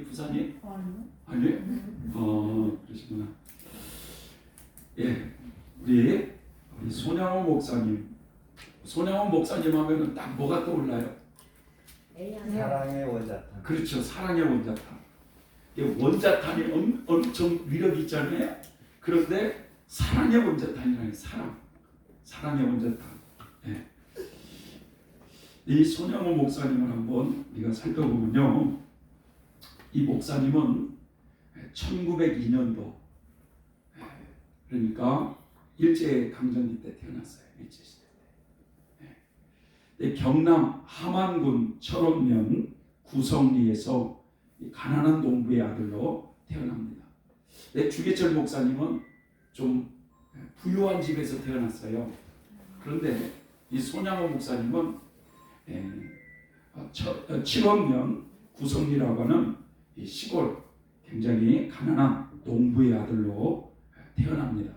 부산이? 아니요. 아니에요? 그러시구나. 예, 우리 손양원 목사님. 손양원 목사님 하면은 딱 뭐가 떠올라요? 사랑의 원자탄. 그렇죠. 사랑의 원자탄. 원자탄이 엄청 위력이 있잖아요. 그런데 사랑의 원자탄이라는 사랑의 원자탄. 예. 이 손양원 목사님을 한번 우리가 살펴보면요, 이 목사님은 1902년도, 그러니까 일제 강점기 때 태어났어요. 일제 시대 때. 경남 함안군 철원면 구성리에서 가난한 농부의 아들로 태어납니다. 주계철 목사님은 좀 부유한 집에서 태어났어요. 그런데 이 손양원 목사님은 칠원면 구성리라고 하는 이 시골 굉장히 가난한 농부의 아들로 태어납니다.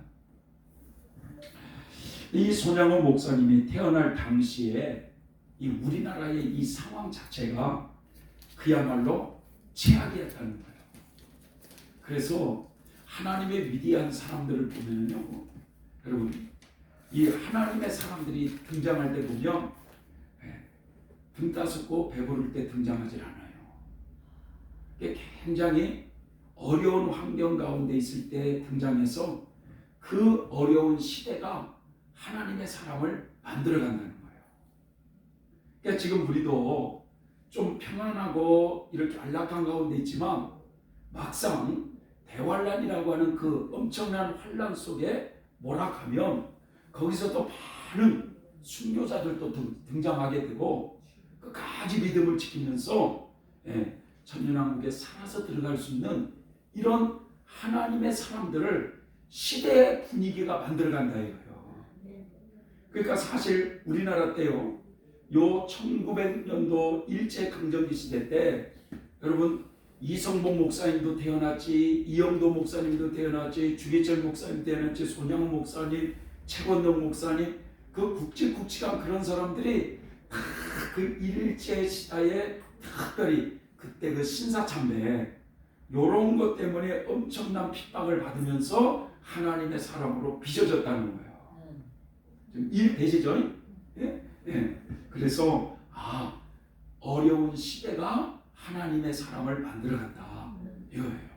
이 손양원 목사님이 태어날 당시에 이 우리나라의 이 상황 자체가 그야말로 최악이었다는 거예요. 그래서 하나님의 위대한 사람들을 보면요, 여러분, 이 하나님의 사람들이 등장할 때 보면 등 따숩고 배부를 때 등장하지 않아요. 굉장히 어려운 환경 가운데 있을 때 등장해서 그 어려운 시대가 하나님의 사람을 만들어간다는 거예요. 그러니까 지금 우리도 좀 평안하고 이렇게 안락한 가운데 있지만 막상 대환란이라고 하는 그 엄청난 환란 속에 몰락하면 거기서도 많은 순교자들도 등장하게 되고 끝까지 믿음을 지키면서 천년왕국에 살아서 들어갈 수 있는 이런 하나님의 사람들을 시대의 분위기가 만들어간다 이거예요. 그러니까 사실 우리나라 때요, 요 1900년도 일제 강점기 시대 때 여러분 이성복 목사님도 태어났지, 이영도 목사님도 태어났지, 주계철 목사님 태어났지, 손양원 목사님, 최건동 목사님, 그 굵직굵직한 그런 사람들이 그 일제 시대에 특별히 그때 그 신사참배 요런 것 때문에 엄청난 핍박을 받으면서 하나님의 사람으로 빚어졌다는 거예요. 지금 이해되시죠? 예? 예. 그래서 어려운 시대가 하나님의 사람을 만들어간다 이거예요.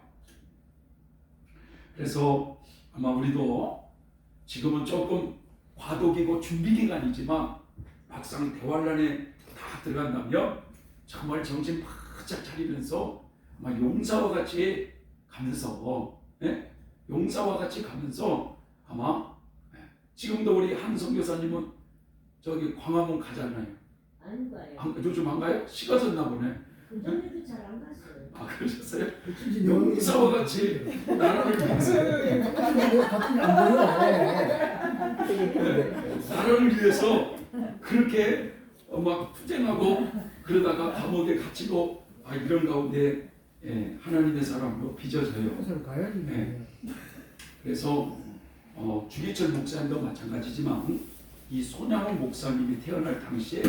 그래서 아마 우리도 지금은 조금 과도기고 준비 기간이지만 막상 대환란에 다 들어간다면 정말 정신 바짝 차리면서 아마 용사와 같이 가면서 용사와 같이 가면서 아마 지금도 우리 한 선교사님은 저기 광화문 가잖아요. 안 가요. 요즘 안 가요? 식어졌나 보네. 그전에도 잘 안 갔어요. 그러셨어요? 용사와 같이 나라를 위해서 나라를 위해서 그렇게 막 투쟁하고 그러다가 감옥에 갇히고 이런 가운데 하나님의 사람으로 빚어져요. 그래서 주계철 목사님도 마찬가지지만 이 손양원 목사님이 태어날 당시에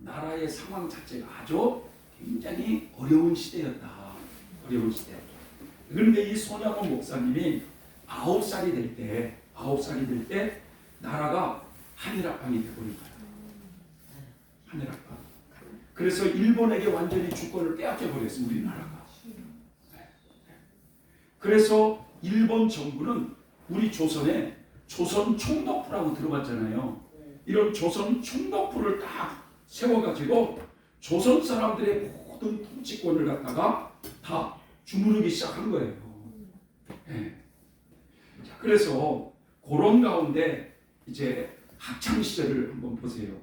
나라의 상황 자체가 아주 굉장히 어려운 시대였다. 어려운 시대. 그런데 이 손양원 목사님이 9살이 될 때 나라가 한일합방이 되어버린 거예요. 한일합방. 그래서 일본에게 완전히 주권을 빼앗겨 버렸어요. 우리나라가. 그래서 일본 정부는 우리 조선에 조선 총독부라고 들어봤잖아요. 이런 조선 총독부를 딱 세워가지고 조선 사람들의 모든 통치권을 갖다가 다 주무르기 시작한 거예요. 그래서 그런 가운데 이제 학창 시절을 한번 보세요.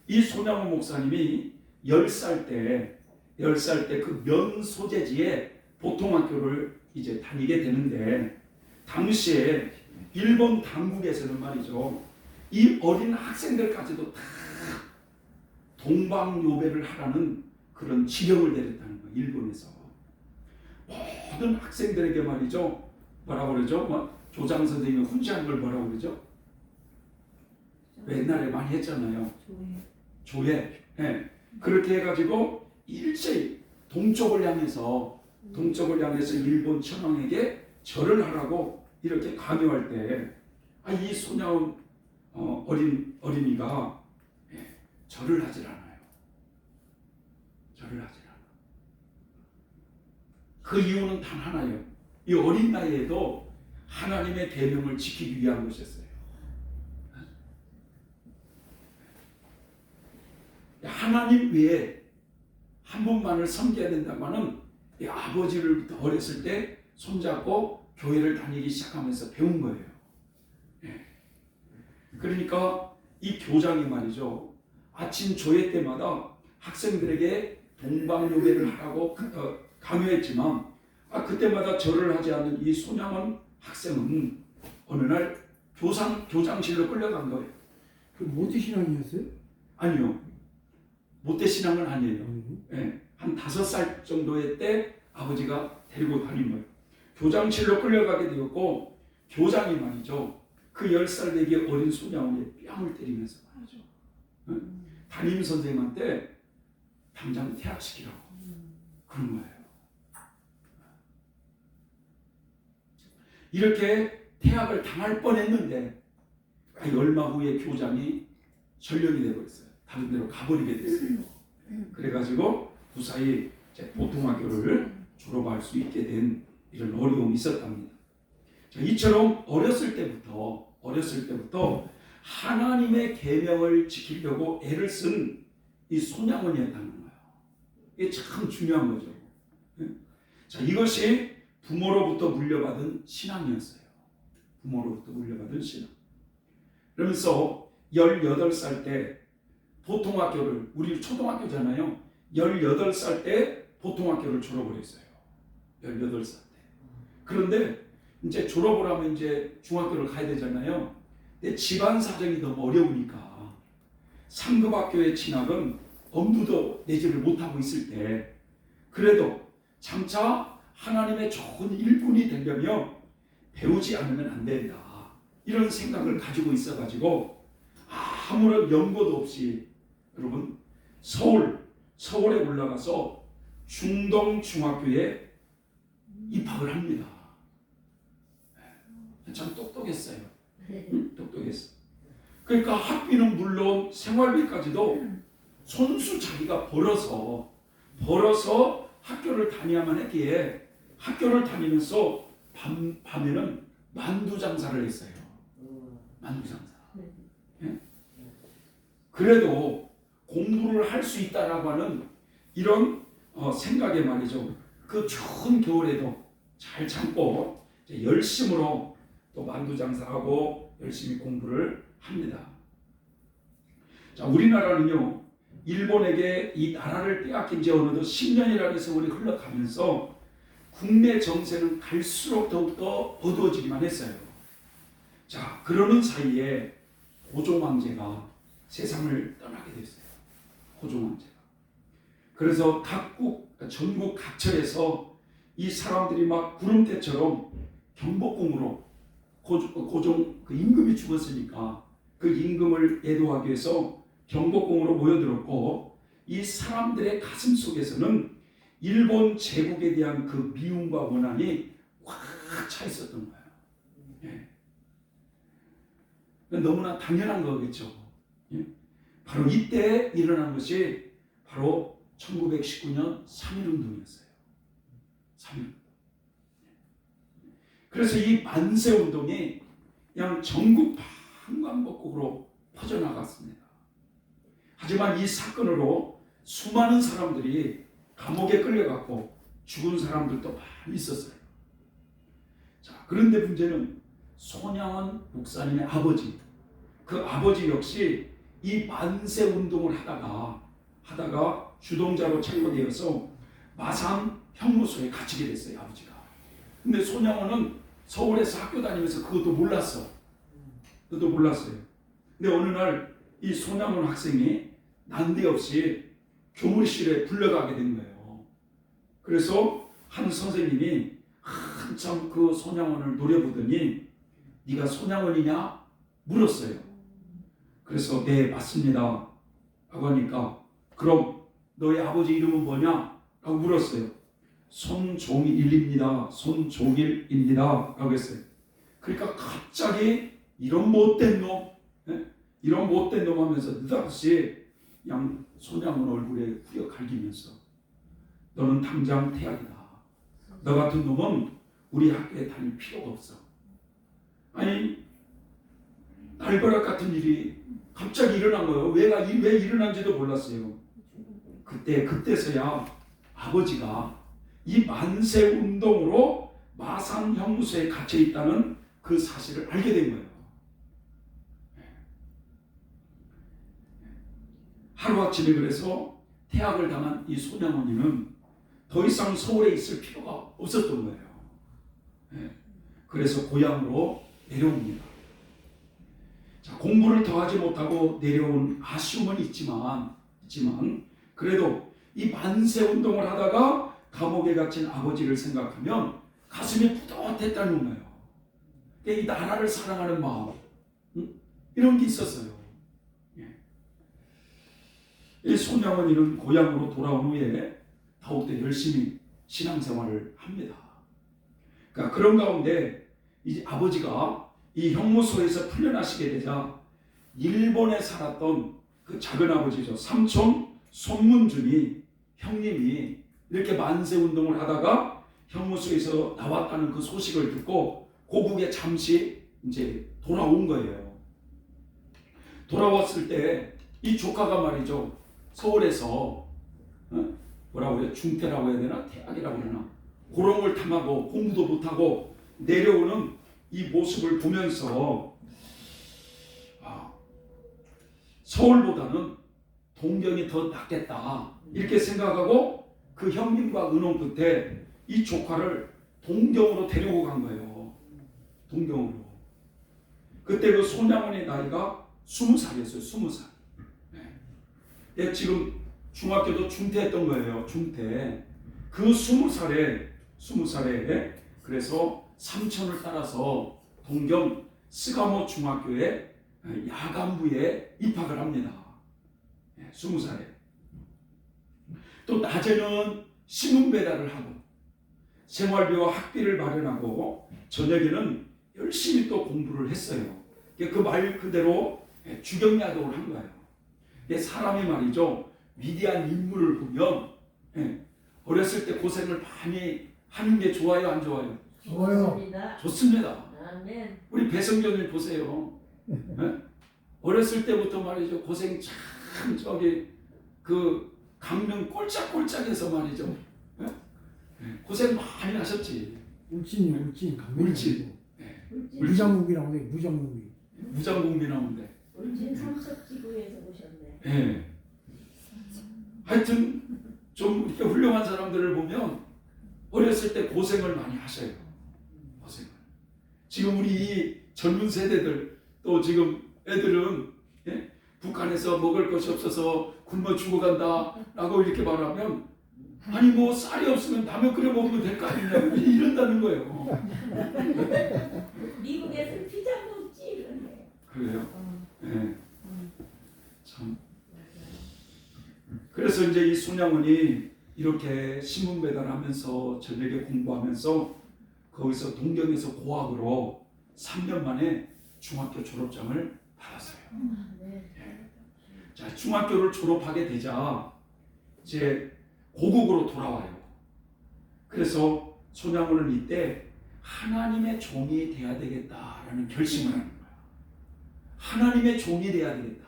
이 손양원 목사님이 10살 때 그 면 소재지에 보통학교를 이제 다니게 되는데 당시에 일본 당국에서는 말이죠, 이 어린 학생들까지도 다 동방요배를 하라는 그런 지령을 내렸다는 거예요. 일본에서 모든 학생들에게 말이죠, 뭐라고 그러죠? 조장 선생님이 훈시한 걸 뭐라고 그러죠? 옛날에 많이 했잖아요. 조회. 그렇게 해가지고 일제히 동쪽을 향해서 동쪽을 향해서 일본 천황에게 절을 하라고 이렇게 강요할 때, 이 소냐원 어린이가 절을 하질 않아요. 절을 하질 않아. 그 이유는 단 하나예요. 이 어린 나이에도 하나님의 계명을 지키기 위한 것이었어요. 하나님 외에 한 분만을 섬겨야 된다면은 이 아버지를 어렸을 때 손잡고 교회를 다니기 시작하면서 배운 거예요. 그러니까 이 교장이 말이죠, 아침 조회 때마다 학생들에게 동방요배를 하라고 강요했지만 그때마다 절을 하지 않는 이 손양원 학생은 어느 날 교장실로 끌려간 거예요. 그 모태 신앙이었어요? 아니요, 모태 신앙은 아니에요. 한 5살 정도의 때 아버지가 데리고 다닌 거예요. 교장실로 끌려가게 되었고, 교장이 말이죠, 그 10살 되기 어린 소냐원의 뺨을 때리면서 말이죠, 담임 선생님한테 당장 퇴학시키라고 그런 거예요. 이렇게 퇴학을 당할 뻔했는데 얼마 후에 교장이 전령이 되어버렸어요. 다른 데로 가버리게 됐어요. 그래가지고 무사히 보통학교를 졸업할 수 있게 된 이런 어려움이 있었답니다. 자, 이처럼 어렸을 때부터 하나님의 계명을 지키려고 애를 쓴 이 소냐원이었다는 거예요. 이게 참 중요한 거죠. 자, 이것이 부모로부터 물려받은 신앙이었어요. 부모로부터 물려받은 신앙. 그러면서 18살 때 보통학교를, 우리 초등학교잖아요. 18살 때 보통학교를 졸업을 했어요. 18살 때. 그런데 이제 졸업을 하면 이제 중학교를 가야 되잖아요. 근데 집안 사정이 너무 어려우니까 3급 학교에 진학은 엄두도 내지를 못하고 있을 때, 그래도 장차 하나님의 좋은 일꾼이 되려면 배우지 않으면 안 된다, 이런 생각을 가지고 있어가지고 아무런 연고도 없이 여러분 서울에 올라가서 중동중학교에 입학을 합니다. 참 똑똑했어요. 똑똑했어. 그러니까 학비는 물론 생활비까지도 손수 자기가 벌어서 학교를 다녀야만 했기에 학교를 다니면서 밤에는 만두 장사를 했어요. 만두 장사. 예? 그래도 공부를 할 수 있다라고 하는 이런 생각에 말이죠, 그 추운 겨울에도 잘 참고 열심으로 또 만두 장사하고 열심히 공부를 합니다. 자, 우리나라는요, 일본에게 이 나라를 빼앗긴 지 어느덧 10년이라는 세월이 흘러가면서 국내 정세는 갈수록 더욱더 어두워지기만 했어요. 자, 그러는 사이에 고종 황제가 세상을 떠나게 됐어요. 고종 황제가. 그래서 전국 각처에서 이 사람들이 막 구름대처럼 경복궁으로, 고종 그 임금이 죽었으니까 그 임금을 애도하기 위해서 경복궁으로 모여들었고, 이 사람들의 가슴 속에서는 일본 제국에 대한 그 미움과 원한이 꽉 차 있었던 거예요. 예. 너무나 당연한 거겠죠. 예. 바로 이때 일어난 것이 바로 1919년 3.1운동이었어요. 3.1운동. 그래서 이 만세운동이 그냥 전국 방방곡곡으로 퍼져나갔습니다. 하지만 이 사건으로 수많은 사람들이 감옥에 끌려갔고 죽은 사람들도 많이 있었어요. 자, 그런데 문제는 손양원 목사님의 아버지, 그 아버지 역시 이 만세운동을 하다가 주동자로 체포되어서 마산 형무소에 갇히게 됐어요, 아버지가. 근데 손양원은 서울에서 학교 다니면서 그것도 몰랐어요. 근데 어느 날 이 손양원 학생이 난데없이 교무실에 불려가게 된 거예요. 그래서 한 선생님이 한참 그 손양원을 노려보더니 네가 손양원이냐 물었어요. 그래서 네, 맞습니다 라고 하니까 그럼 너의 아버지 이름은 뭐냐 라고 물었어요. 손종일입니다. 손종일입니다. 라고 했어요. 그러니까 갑자기 이런 못된 놈, 이런 못된 놈 하면서 느닷없이 손양은 얼굴에 후려 갈기면서 너는 당장 퇴학이다. 너 같은 놈은 우리 학교에 다닐 필요가 없어. 아니, 날벼락 같은 일이 갑자기 일어난 거예요. 왜 일어난지도 몰랐어요. 그때서야 아버지가 이 만세 운동으로 마산 형무소에 갇혀 있다는 그 사실을 알게 된 거예요. 하루아침에 그래서 퇴학을 당한 이 손양원이는 더 이상 서울에 있을 필요가 없었던 거예요. 그래서 고향으로 내려옵니다. 자, 공부를 더 하지 못하고 내려온 아쉬움은 있지만 그래도 이 만세 운동을 하다가 감옥에 갇힌 아버지를 생각하면 가슴이 뿌듯했다는 거예요. 이 나라를 사랑하는 마음, 이런 게 있었어요. 이 손양원이는 고향으로 돌아온 후에 더욱더 열심히 신앙생활을 합니다. 그러니까 그런 가운데 이제 아버지가 이 형무소에서 풀려나시게 되자 일본에 살았던 그 작은 아버지죠. 삼촌 손문준이 형님이 이렇게 만세 운동을 하다가 형무소에서 나왔다는 그 소식을 듣고 고국에 잠시 이제 돌아온 거예요. 돌아왔을 때 이 조카가 말이죠. 서울에서 뭐라고 해요? 중퇴라고 해야 되나? 퇴학이라고 하나? 그런 걸 탐하고 공부도 못하고 내려오는 이 모습을 보면서 서울보다는 동경이 더 낫겠다 이렇게 생각하고 그 형님과 의논 끝에 이 조카를 동경으로 데리고 간 거예요. 동경으로. 그때 그 손양원의 나이가 20살이었어요. 20살. 지금 중학교도 중퇴했던 거예요. 중퇴. 그 20살에 그래서 삼촌을 따라서 동경 스가모 중학교에 야간부에 입학을 합니다. 20살에. 또 낮에는 신문 배달을 하고 생활비와 학비를 마련하고 저녁에는 열심히 또 공부를 했어요. 그 말 그대로 주경야독을 한 거예요. 사람이 말이죠. 위대한 인물을 보면 어렸을 때 고생을 많이 하는 게 좋아요, 안 좋아요? 좋아요. 좋습니다. 아멘. 우리 배성경을 보세요. 어렸을 때부터 말이죠. 고생 참 그 강릉 꼴짝꼴짝해서 말이죠. 고생 많이 하셨지. 울진이요, 울진. 울진. 무장공비라고 해, 무장공비. 무장공비 나오는데. 울진 삼척지구에서 오셨네. 하여튼 좀 이렇게 훌륭한 사람들을 보면 어렸을 때 고생을 많이 하셔요. 고생을. 지금 우리 이 젊은 세대들 또 지금 애들은 북한에서 먹을 것이 없어서 굶어 죽어간다라고 이렇게 말하면 아니 뭐 쌀이 없으면 라면 끓여 먹으면 될 거 아니냐고 이런다는 거예요. 미국에서 피자 먹지 이런데. 그래요? 참. 그래서 이제 이 손양원이 이렇게 신문 배달하면서 저녁에 공부하면서 거기서 동경에서 고학으로 3년 만에 중학교 졸업장을 받았어요. 자, 중학교를 졸업하게 되자 이제 고국으로 돌아와요. 그래서 손양원은 이때 하나님의 종이 돼야 되겠다라는 결심을 하는 거예요. 하나님의 종이 돼야 되겠다.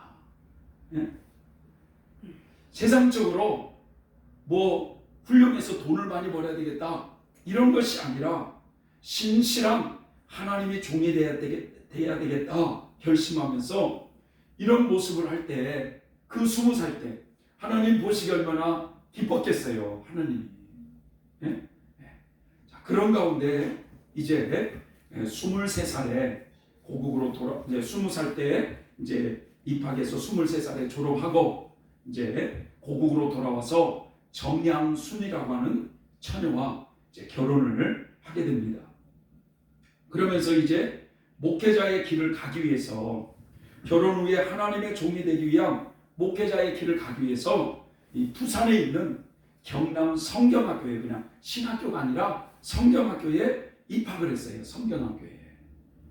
세상적으로 뭐 훌륭해서 돈을 많이 벌어야 되겠다 이런 것이 아니라 신실한 하나님의 종이 돼야 되겠다 결심하면서 이런 모습을 할 때 그 20살 때 하나님 보시기 얼마나 기뻤겠어요. 하나님이. 자, 그런 가운데 이제 23살에 고국으로 이제 20살 때 이제 입학해서 23살에 졸업하고 이제 고국으로 돌아와서 정양순이라고 하는 처녀와 이제 결혼을 하게 됩니다. 그러면서 이제 목회자의 길을 가기 위해서 결혼 후에 하나님의 종이 되기 위한 목회자의 길을 가기 위해서 이 부산에 있는 경남 성경학교에, 그냥 신학교가 아니라 성경학교에 입학을 했어요. 성경학교에.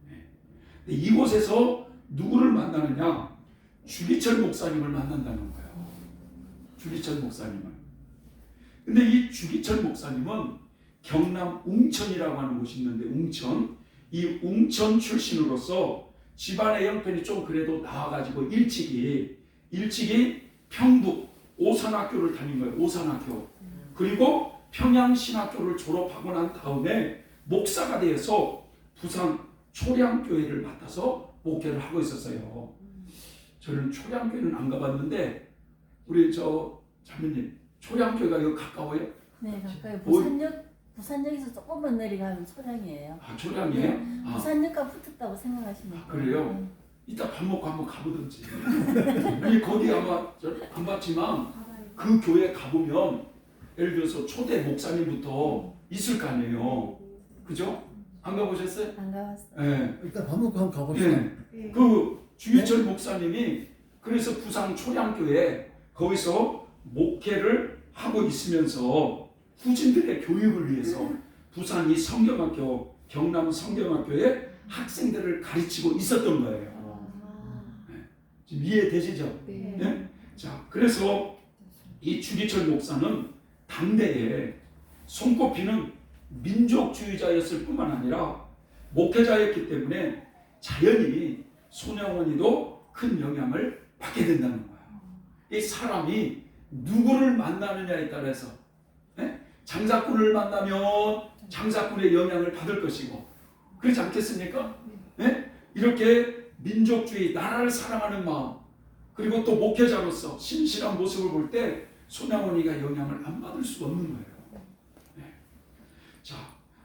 네. 이곳에서 누구를 만나느냐? 주기철 목사님을 만난다는 거예요. 주기철 목사님을. 근데 이 주기철 목사님은 경남 웅천이라고 하는 곳이 있는데, 웅천, 이 웅천 출신으로서 집안의 형편이 좀 그래도 나와가지고 일찍이 평북 오산학교를 다닌 거예요. 오산학교. 그리고 평양신학교를 졸업하고 난 다음에 목사가 되어서 부산 초량교회를 맡아서 목회를 하고 있었어요. 저는 초량교회는 안 가봤는데 우리 저 자매님 초량교회가 여기 가까워요? 네, 가까이 뭐- 부산역에서 조금만 내려가면 초량이에요. 아, 초량이에요? 아, 부산역과 붙었다고 생각하시면 아, 그래요? 이따 밥 먹고 한번 가보든지. 아니 거기 아마 안 봤지만 그 교회 가보면 예를 들어서 초대 목사님부터 있을 거 아니에요. 그죠? 안 가보셨어요? 안 가봤어요. 네. 일단 밥 먹고 한번 가봅시다. 네. 그 주기철 목사님이 그래서 부산 초량교회 거기서 목회를 하고 있으면서 후진들의 교육을 위해서 부산 이 성경학교, 경남 성경학교에 학생들을 가르치고 있었던 거예요. 지금 이해되시죠? 네? 자, 그래서 이 주기철 목사는 당대에 손꼽히는 민족주의자였을 뿐만 아니라 목회자였기 때문에 자연히 손영원이도 큰 영향을 받게 된다는 거예요. 이 사람이 누구를 만나느냐에 따라서 장사꾼을 만나면 장사꾼의 영향을 받을 것이고 그렇지 않겠습니까? 이렇게 민족주의, 나라를 사랑하는 마음 그리고 또 목회자로서 신실한 모습을 볼 때 손양원이가 영향을 안 받을 수가 없는 거예요. 자,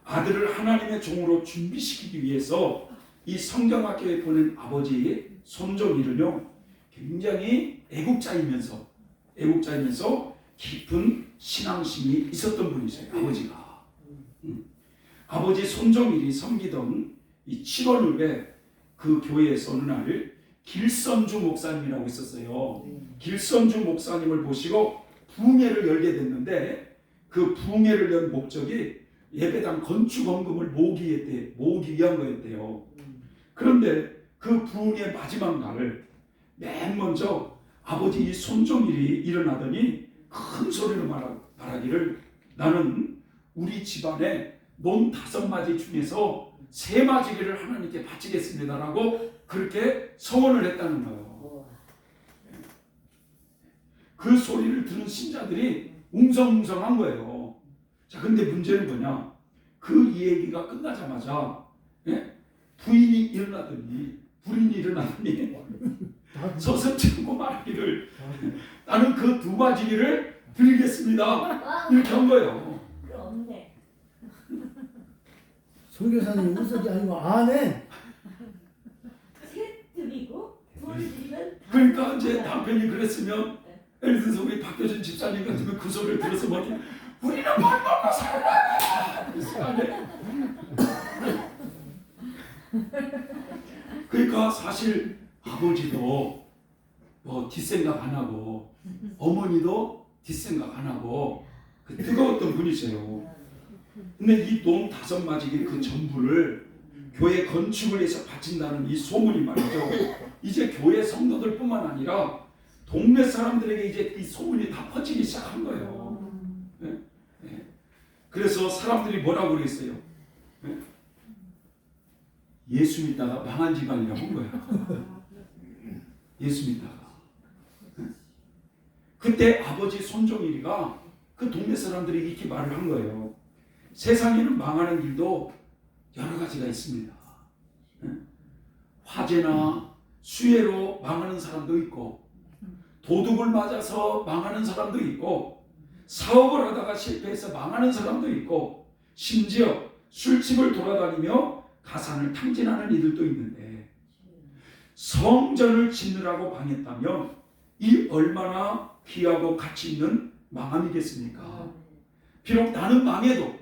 아들을 하나님의 종으로 준비시키기 위해서 이 성경학교에 보낸 아버지 손종일은요 굉장히 애국자이면서 깊은 신앙심이 있었던 분이세요. 아버지가. 아버지 손종일이 섬기던 이 7월읍에 그 교회에서 어느 날 길선주 목사님이라고 있었어요. 길선주 목사님을 모시고 부흥회를 열게 됐는데 그 부흥회를 연 목적이 예배당 건축 헌금을 모으기 위한 거였대요. 그런데 그 부흥회 마지막 날 맨 먼저 아버지 이 손종일이 일어나더니 큰 소리로 말하기를 나는 우리 집안에 논 5마디 중에서 3마디를 하나님께 바치겠습니다라고 그렇게 서원을 했다는 거예요. 그 소리를 들은 신자들이 웅성웅성한 거예요. 자, 근데 문제는 뭐냐? 그 이 얘기가 끝나자마자 불인이 일어나더니 서슴지 않고 말하기를 나는 그 2마디를 드리겠습니다. 이렇게 한 거예요. 그런데 선교사님 우석이 아니고 아네. 셋 드리고 둘 드리면 다 그러니까 이제 남편이 그랬으면 예를 들어서 우리 박효준 집사님 같으면 그 소리를 들어서 막 우리는 밥 먹고 살아야 그랬을 거 아니에요. 그러니까 사실 아버지도 뭐 뒷생각 안 하고 어머니도 뒷생각 안 하고 그 뜨거웠던 분이세요. 근데 이 논 5마디기 그 전부를 교회 건축을 위해서 바친다는 이 소문이 말이죠. 이제 교회 성도들뿐만 아니라 동네 사람들에게 이제 이 소문이 다 퍼지기 시작한 거예요. 그래서 사람들이 뭐라고 그랬어요? 예수 믿다가 망한 집안이라고 한 거야. 예수 믿다가. 그때 아버지 손종일이가 그 동네 사람들이 이렇게 말을 한 거예요. 세상에는 망하는 일도 여러 가지가 있습니다. 화재나 수해로 망하는 사람도 있고 도둑을 맞아서 망하는 사람도 있고 사업을 하다가 실패해서 망하는 사람도 있고 심지어 술집을 돌아다니며 가산을 탕진하는 이들도 있는데 성전을 짓느라고 망했다면 이 얼마나 귀하고 가치 있는 망함이겠습니까? 비록 나는 망해도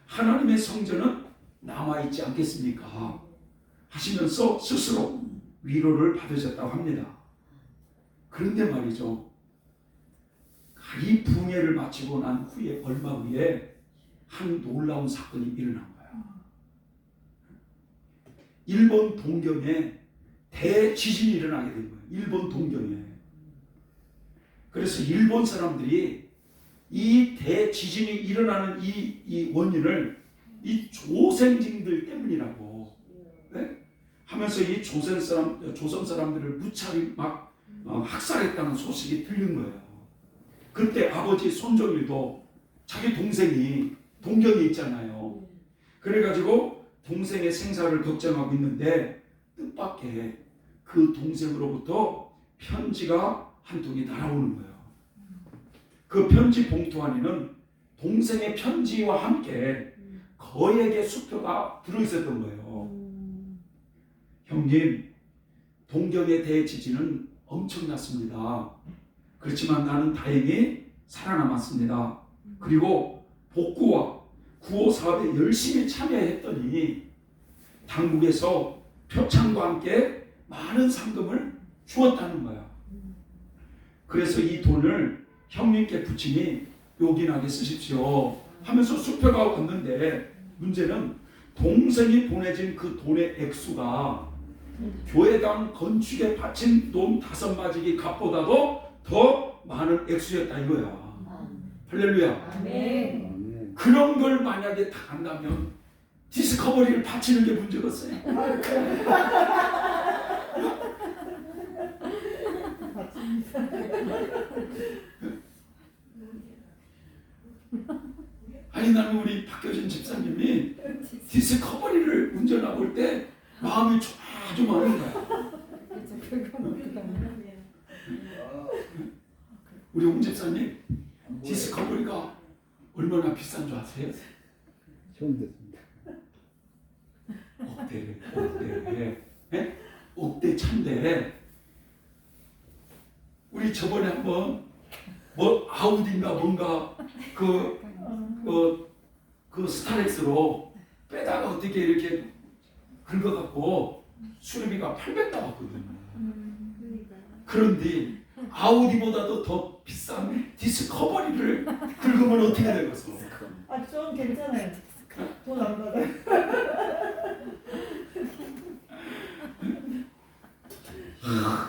하나님의 성전은 남아있지 않겠습니까? 하시면서 스스로 위로를 받으셨다고 합니다. 그런데 말이죠. 이 붕해를 마치고 난 후에 얼마 후에 한 놀라운 사건이 일어난 거야. 일본 동경에 대지진이 일어나게 된 거예요. 일본 동경에. 그래서 일본 사람들이 이 대지진이 일어나는 이 원인을 이 조생징들 때문이라고, 네? 하면서 이 조선 사람들을 무차히 막 학살했다는 소식이 들린 거예요. 그때 아버지 손정일도 자기 동생이 동경에 있잖아요. 그래가지고 동생의 생사를 걱정하고 있는데 뜻밖의 그 동생으로부터 편지가 한 통이 날아오는 거예요. 그 편지 봉투 안에는 동생의 편지와 함께 거액의 수표가 들어있었던 거예요. 형님, 동경의 대지진은 엄청났습니다. 그렇지만 나는 다행히 살아남았습니다. 그리고 복구와 구호 사업에 열심히 참여했더니 당국에서 표창과 함께 많은 상금을 주었다는 거야. 그래서 이 돈을 형님께 부친이 요긴하게 쓰십시오 하면서 수표가 왔는데, 문제는 동생이 보내진 그 돈의 액수가 교회당 건축에 바친 돈 5마지기 값보다도 더 많은 액수였다 이거야. 할렐루야. 아멘. 그런 걸 만약에 다 한다면 디스커버리를 바치는 게 문제겠어요. 아니 나는 우리 박효진 집사님이 디스커버리를 운전하고 올 때 마음이 조마조마하는 거야. 우리 홍 집사님 디스커버리가 얼마나 비싼 줄 아세요? 처음 듣습니다. 억대 천대. 우리 저번에 한번 뭐 아우디인가 뭔가 그 스타렉스로 빼다가 어떻게 이렇게 긁어갖고 수리비가 800 나왔거든요. 그런데 아우디보다도 더 비싼 디스커버리를 긁으면 어떻게 되겠어? 아, 좀 괜찮아요. 돈 안 받아요.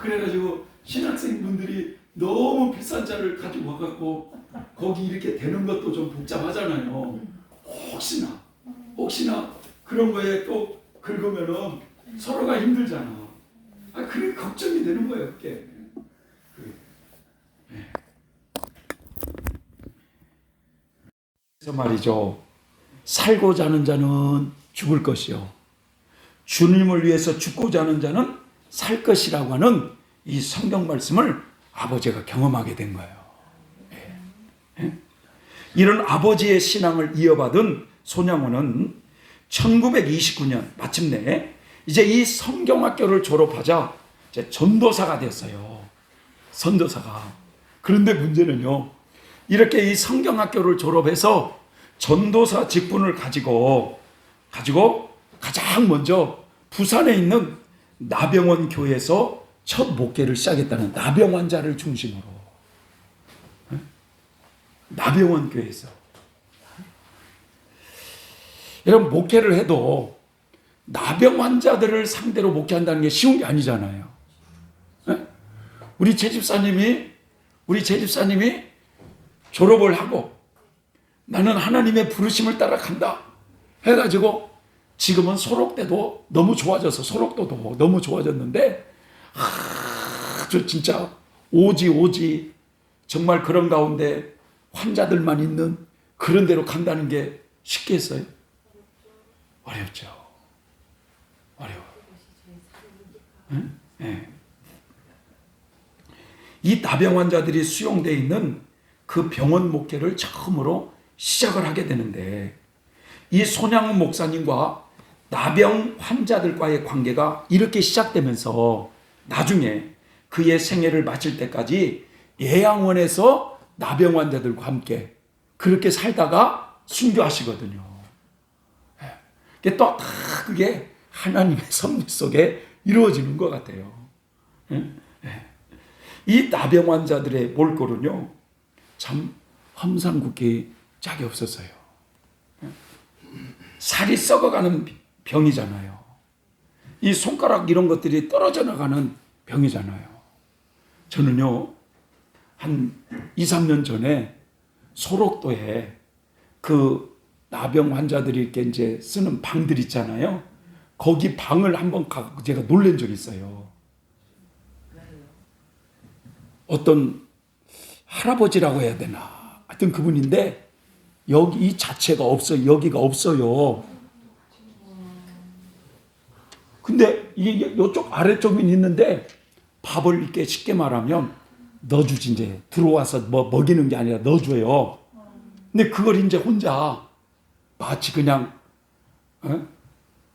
그래가지고 신학생분들이 너무 비싼 차를 가지고 와갖고 거기 이렇게 되는 것도 좀 복잡하잖아요. 혹시나 그런 거에 또 긁으면은 서로가 힘들잖아. 그게 걱정이 되는 거예요, 그게. 그래서 말이죠. 살고자 하는 자는 죽을 것이요, 주님을 위해서 죽고자 하는 자는 살 것이라고 하는 이 성경 말씀을 아버지가 경험하게 된 거예요. 이런 아버지의 신앙을 이어받은 손양호는 1929년 마침내 이제 이 성경학교를 졸업하자 이제 전도사가 됐어요. 선도사가. 그런데 문제는요, 이렇게 이 성경학교를 졸업해서 전도사 직분을 가지고 가장 먼저 부산에 있는 나병원 교회에서 첫 목회를 시작했다는, 나병환자를 중심으로. 나병원 교회에서. 여러분, 목회를 해도 나병 환자들을 상대로 목회한다는 게 쉬운 게 아니잖아요. 우리 제집사님이 졸업을 하고 나는 하나님의 부르심을 따라 간다 해가지고 지금은 소록대도 너무 좋아져서, 소록도도 너무 좋아졌는데 아주 진짜 오지 정말 그런 가운데 환자들만 있는 그런 데로 간다는 게 쉽겠어요? 어렵죠. 어려워. 네. 이 나병 환자들이 수용되어 있는 그 병원 목회를 처음으로 시작을 하게 되는데, 이 손양호 목사님과 나병 환자들과의 관계가 이렇게 시작되면서 나중에 그의 생애를 마칠 때까지 예양원에서 나병 환자들과 함께 그렇게 살다가 순교하시거든요. 또 그게 하나님의 섭리 속에 이루어지는 것 같아요. 이 나병 환자들의 몰골은요, 참 험상궂게 짝이 없었어요. 살이 썩어가는 병이잖아요. 이 손가락 이런 것들이 떨어져 나가는 병이잖아요. 저는요, 한 2, 3년 전에 소록도에 그 나병 환자들이 이렇게 이제 쓰는 방들 있잖아요. 거기 방을 한번 제가 놀란 적이 있어요. 어떤 할아버지라고 해야 되나? 하여튼 그분인데 여기 이 자체가 없어요. 여기가 없어요. 근데 이게 이쪽 아래쪽이 있는데 밥을 이렇게 쉽게 말하면 넣어주지. 이제 들어와서 뭐 먹이는 게 아니라 넣어줘요. 근데 그걸 이제 혼자 마치 그냥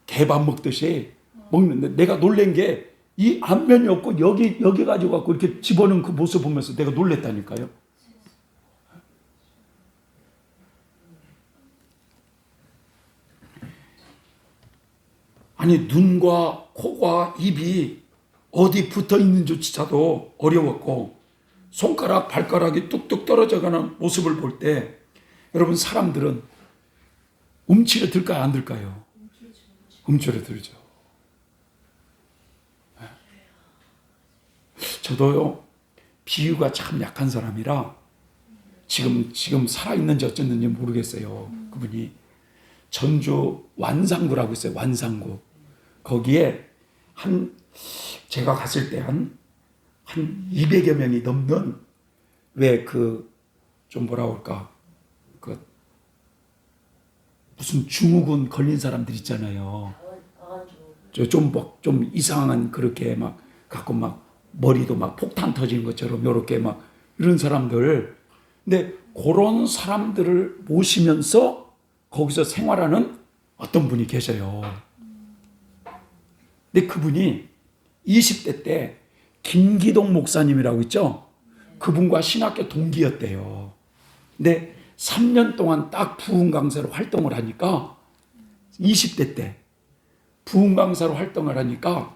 개밥 먹듯이 먹는데, 내가 놀란 게 이 앞면이 없고 여기 가지고 갖고 이렇게 집어넣은 그 모습 보면서 내가 놀랬다니까요. 아니, 눈과 코와 입이 어디 붙어 있는지조차도 어려웠고, 손가락, 발가락이 뚝뚝 떨어져가는 모습을 볼 때 여러분, 사람들은 움츠러들까요, 안 들까요? 움츠러들죠. 저도요, 비유가 참 약한 사람이라 지금 살아있는지 어쨌는지 모르겠어요. 그분이 전주 완상구라고 있어요. 완상구. 거기에 제가 갔을 때 한 200여 명이 넘는, 왜 좀 뭐라 그럴까, 무슨 증후군 걸린 사람들 있잖아요. 좀 이상한, 그렇게 막 갖고 막 머리도 막 폭탄 터지는 것처럼 요렇게 막 이런 사람들. 근데 그런 사람들을 모시면서 거기서 생활하는 어떤 분이 계셔요. 근데 그분이 20대 때 김기동 목사님이라고 있죠. 그분과 신학교 동기였대요. 근데 3년 동안 딱 부흥 강사로 활동을 하니까, 20대 때 부흥 강사로 활동을 하니까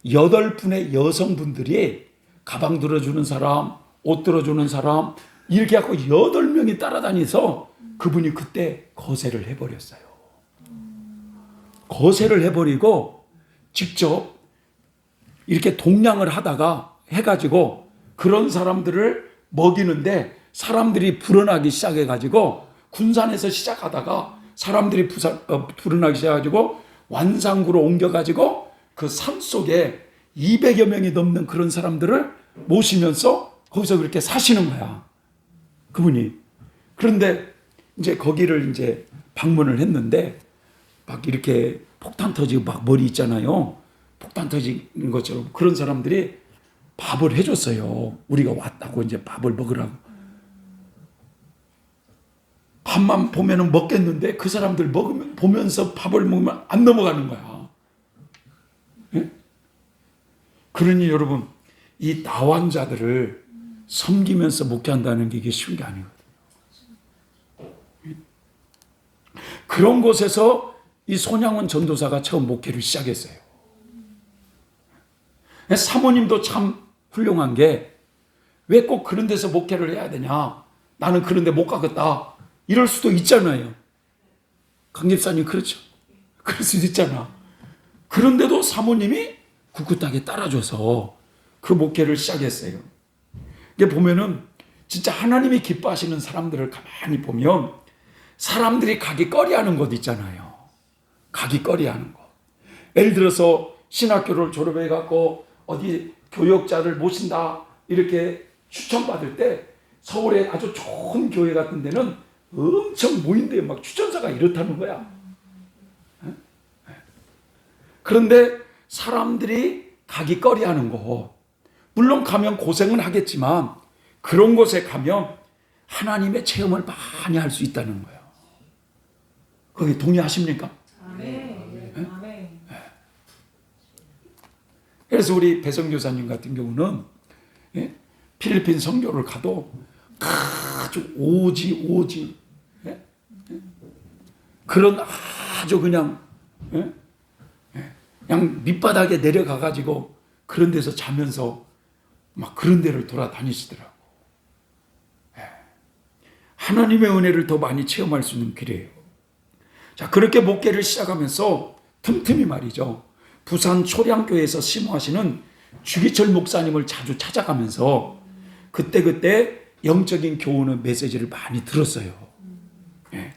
8분의 여성분들이 가방 들어주는 사람, 옷 들어주는 사람, 이렇게 하고 8명이 따라다니서 그분이 그때 거세를 해버렸어요. 거세를 해버리고 직접 이렇게 동냥을 하다가 해가지고 그런 사람들을 먹이는데, 사람들이 불어나기 시작해가지고, 군산에서 시작하다가 사람들이 불어나기 시작해가지고 완상구로 옮겨가지고 그 산 속에 200여 명이 넘는 그런 사람들을 모시면서 거기서 그렇게 사시는 거야, 그분이. 그런데 이제 거기를 이제 방문을 했는데, 막 이렇게 폭탄 터지고 막 머리 있잖아요. 폭탄 터지는 것처럼 그런 사람들이 밥을 해줬어요. 우리가 왔다고 이제 밥을 먹으라고. 밥만 보면은 먹겠는데 그 사람들 보면서 밥을 먹으면 안 넘어가는 거야. 예? 그러니 여러분, 이 나환자들을 섬기면서 목회한다는 게 이게 쉬운 게 아니거든요. 그런 곳에서 이 손양원 전도사가 처음 목회를 시작했어요. 사모님도 참 훌륭한 게, 왜 꼭 그런 데서 목회를 해야 되냐, 나는 그런 데 못 가겠다, 이럴 수도 있잖아요. 강 집사님 그렇죠. 그럴 수도 있잖아. 그런데도 사모님이 꿋꿋하게 따라줘서 그 목회를 시작했어요. 이게 보면은 진짜 하나님이 기뻐하시는 사람들을 가만히 보면, 사람들이 가기 꺼리하는 곳 있잖아요. 가기 꺼리하는 곳. 예를 들어서 신학교를 졸업해갖고 어디 교역자를 모신다 이렇게 추천받을 때, 서울에 아주 좋은 교회 같은 데는 엄청 모인대요. 막 추천사가 이렇다는 거야. 그런데 사람들이 가기 꺼리하는 곳, 물론 가면 고생은 하겠지만 그런 곳에 가면 하나님의 체험을 많이 할 수 있다는 거예요. 거기 동의하십니까? 아멘. 아멘. 그래서 우리 배성교사님 같은 경우는 필리핀 선교를 가도 아주 오지 그런 아주 그냥 밑바닥에 내려가가지고 그런 데서 자면서 막 그런 데를 돌아다니시더라고. 하나님의 은혜를 더 많이 체험할 수 있는 길이에요. 자, 그렇게 목회를 시작하면서 틈틈이 말이죠. 부산 초량교회에서 심호하시는 주기철 목사님을 자주 찾아가면서 그때그때 영적인 교훈의 메시지를 많이 들었어요. 예.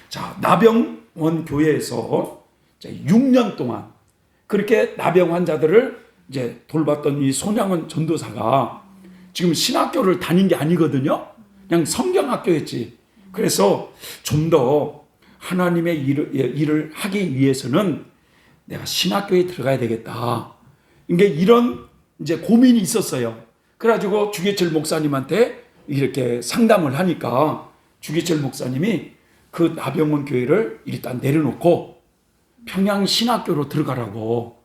자, 나병원 교회에서 6년 동안 그렇게 나병 환자들을 이제 돌봤던 이 손양원 전도사가 지금 신학교를 다닌 게 아니거든요. 그냥 성경학교였지. 그래서 좀 더 하나님의 일을 하기 위해서는 내가 신학교에 들어가야 되겠다. 이게 이런 이제 고민이 있었어요. 그래가지고 주기철 목사님한테 이렇게 상담을 하니까 주기철 목사님이 그 나병원 교회를 일단 내려놓고 평양신학교로 들어가라고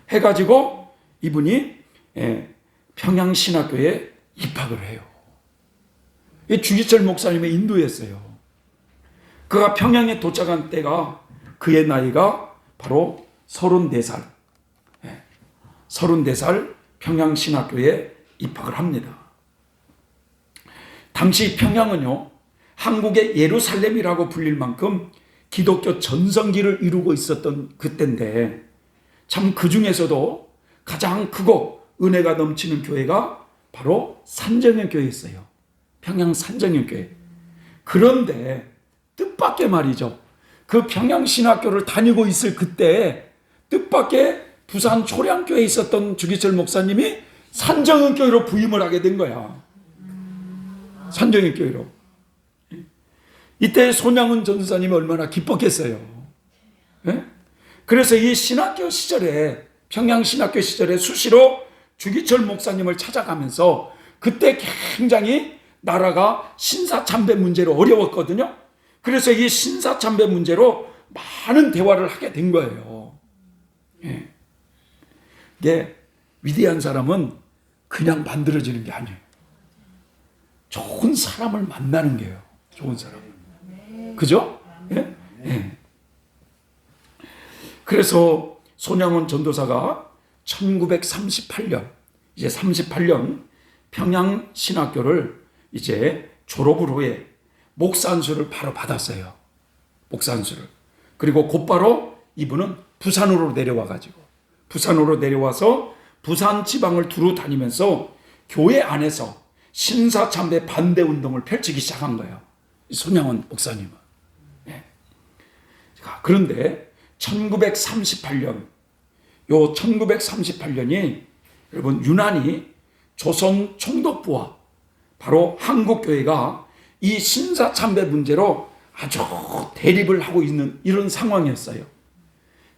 해가지고 이분이 평양신학교에 입학을 해요. 이 주기철 목사님의 인도였어요. 그가 평양에 도착한 때가 그의 나이가 바로 34살. 34살 평양신학교에 입학을 합니다. 당시 평양은요, 한국의 예루살렘이라고 불릴 만큼 기독교 전성기를 이루고 있었던 그때인데, 참 그 중에서도 가장 크고 은혜가 넘치는 교회가 바로 산정현 교회였어요. 평양 산정현 교회. 그런데 뜻밖의 말이죠. 그 평양신학교를 다니고 있을 그때 뜻밖의 부산 초량교회에 있었던 주기철 목사님이 산정현 교회로 부임을 하게 된 거야. 산정현 교회로. 이때 손양훈 전도사님이 얼마나 기뻤겠어요. 예? 그래서 이 신학교 시절에, 평양신학교 시절에 수시로 주기철 목사님을 찾아가면서 그때 굉장히 나라가 신사참배 문제로 어려웠거든요. 그래서 이 신사참배 문제로 많은 대화를 하게 된 거예요. 예. 이게 위대한 사람은 그냥 만들어지는 게 아니에요. 좋은 사람을 만나는 게요. 좋은 사람. 그죠? 예? 예. 그래서 손양원 전도사가 1938년, 이제 38년 평양신학교를 이제 졸업을 후에 목사안수를 바로 받았어요. 목사안수를. 그리고 곧바로 이분은 부산으로 내려와서 부산 지방을 두루 다니면서 교회 안에서 신사참배 반대 운동을 펼치기 시작한 거예요. 손양원 목사님은. 네. 그런데 1938년, 요 1938년이 여러분 유난히 조선 총독부와 바로 한국교회가 이 신사참배 문제로 아주 대립을 하고 있는 이런 상황이었어요.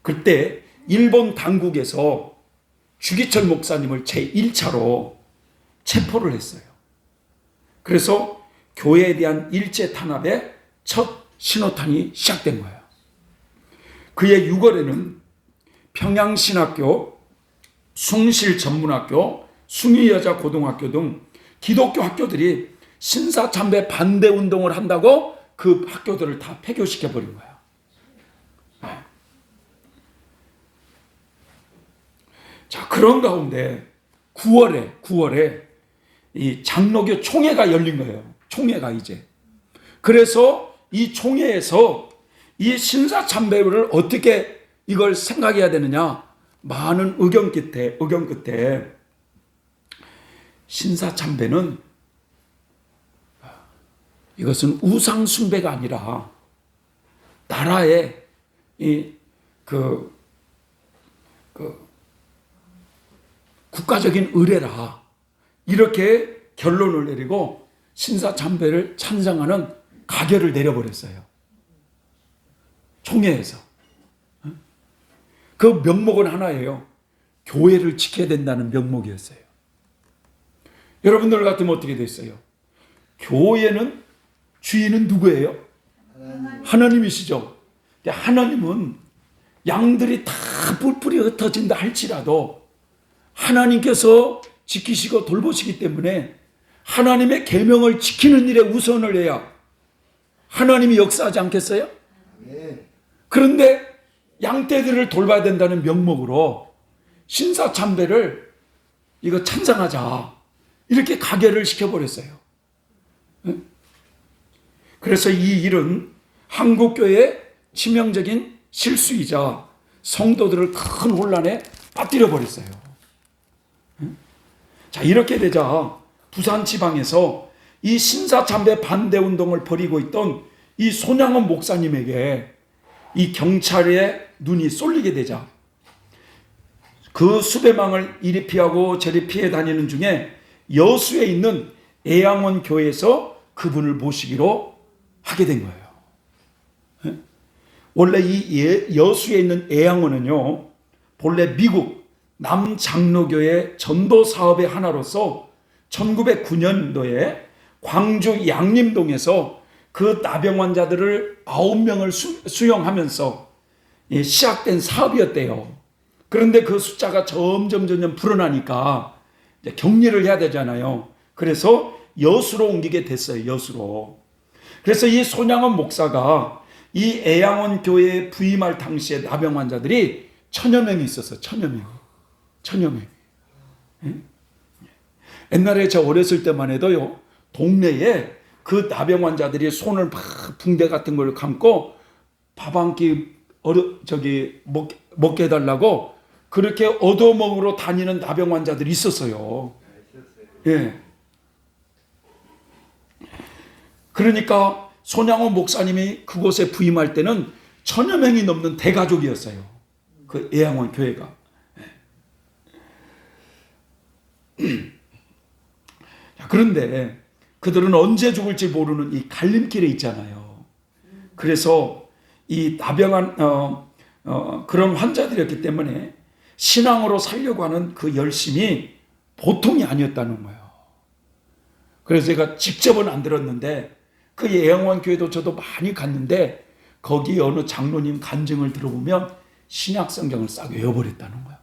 그때 일본 당국에서 주기철 목사님을 제1차로 체포를 했어요. 그래서 교회에 대한 일제 탄압의 첫 신호탄이 시작된 거예요. 그해 6월에는 평양신학교, 숭실전문학교, 숭의여자고등학교 등 기독교 학교들이 신사참배 반대 운동을 한다고 그 학교들을 다 폐교시켜버린 거예요. 자, 그런 가운데 9월에 이 장로교 총회가 열린 거예요. 총회가 이제. 그래서 이 총회에서 이 신사참배를 어떻게 이걸 생각해야 되느냐, 많은 의견 끝에 신사참배는 이것은 우상 숭배가 아니라 나라의 국가적인 의례라, 이렇게 결론을 내리고 신사참배를 찬성하는 가결을 내려버렸어요. 총회에서. 그 명목은 하나예요. 교회를 지켜야 된다는 명목이었어요. 여러분들 같으면 어떻게 됐어요? 교회는 주인은 누구예요? 하나님이시죠. 하나님은 양들이 다 뿔뿔이 흩어진다 할지라도 하나님께서 지키시고 돌보시기 때문에 하나님의 계명을 지키는 일에 우선을 해야 하나님이 역사하지 않겠어요? 그런데 양떼들을 돌봐야 된다는 명목으로 신사참배를 이거 찬성하자, 이렇게 가결을 시켜버렸어요. 그래서 이 일은 한국교회의 치명적인 실수이자 성도들을 큰 혼란에 빠뜨려 버렸어요. 자, 이렇게 되자 부산 지방에서 이 신사참배 반대 운동을 벌이고 있던 이 손양원 목사님에게 이 경찰의 눈이 쏠리게 되자 그 수배망을 이리 피하고 저리 피해 다니는 중에 여수에 있는 애양원 교회에서 그분을 모시기로 하게 된 거예요. 원래 이 여수에 있는 애양원은요, 본래 미국 남장로교회 전도 사업의 하나로서 1909년도에 광주 양림동에서 그 나병 환자들을 9명을 수용하면서 시작된 사업이었대요. 그런데 그 숫자가 점점 불어나니까 이제 격리를 해야 되잖아요. 그래서 여수로 옮기게 됐어요. 여수로. 그래서 이 손양원 목사가 이 애양원 교회에 부임할 당시에 나병 환자들이 1000여 명이 있었어요. 1000여 명. 옛날에 저 어렸을 때만 해도요, 동네에 그 나병 환자들이 손을 막 붕대 같은 걸 감고 밥 한 끼 먹게 해달라고 그렇게 얻어먹으러 다니는 나병 환자들이 있었어요. 예. 그러니까 손양원 목사님이 그곳에 부임할 때는 1000여 명이 넘는 대가족이었어요. 그 애양원 교회가. 그런데 그들은 언제 죽을지 모르는 이 갈림길에 있잖아요. 그래서 이 나병한 그런 환자들이었기 때문에 신앙으로 살려고 하는 그 열심이 보통이 아니었다는 거예요. 그래서 제가 직접은 안 들었는데 그 애양원 교회도 저도 많이 갔는데 거기 어느 장로님 간증을 들어보면 신약 성경을 싹 외워버렸다는 거예요.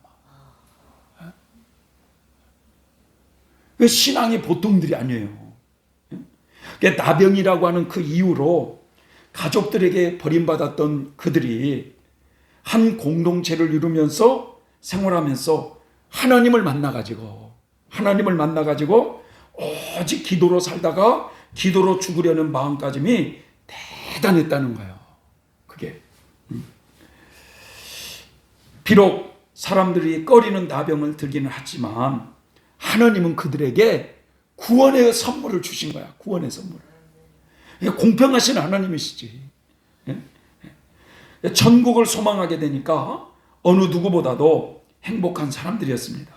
그 신앙이 보통들이 아니에요. 나병이라고 하는 그 이유로 가족들에게 버림받았던 그들이 한 공동체를 이루면서 생활하면서 하나님을 만나가지고 오직 기도로 살다가 기도로 죽으려는 마음가짐이 대단했다는 거예요. 그게 비록 사람들이 꺼리는 나병을 들기는 하지만 하나님은 그들에게 구원의 선물을 주신 거야. 구원의 선물을. 공평하신 하나님이시지. 천국을 소망하게 되니까 어느 누구보다도 행복한 사람들이었습니다.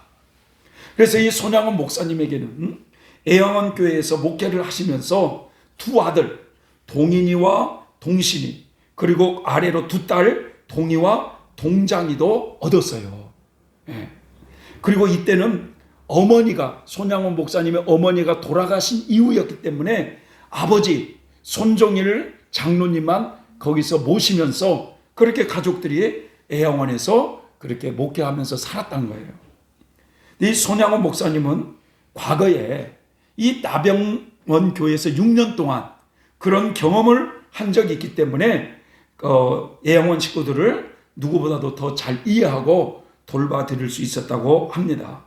그래서 이 손양원 목사님에게는 애양원 교회에서 목회를 하시면서 두 아들 동인이와 동신이 그리고 아래로 두 딸 동이와 동장이도 얻었어요. 그리고 이때는 어머니가 손양원 목사님의 어머니가 돌아가신 이후였기 때문에 아버지 손종일 장로님만 거기서 모시면서 그렇게 가족들이 애양원에서 그렇게 목회하면서 살았다는 거예요. 이 손양원 목사님은 과거에 이 나병원 교회에서 6년 동안 그런 경험을 한 적이 있기 때문에 애양원 식구들을 누구보다도 더 잘 이해하고 돌봐드릴 수 있었다고 합니다.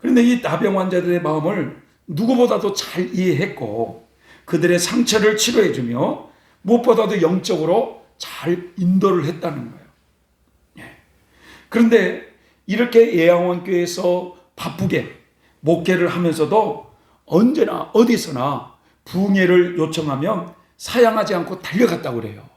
그런데 이 나병 환자들의 마음을 누구보다도 잘 이해했고 그들의 상처를 치료해주며 무엇보다도 영적으로 잘 인도를 했다는 거예요. 그런데 이렇게 애양원 교회에서 바쁘게 목회를 하면서도 언제나 어디서나 부흥회를 요청하면 사양하지 않고 달려갔다고 그래요.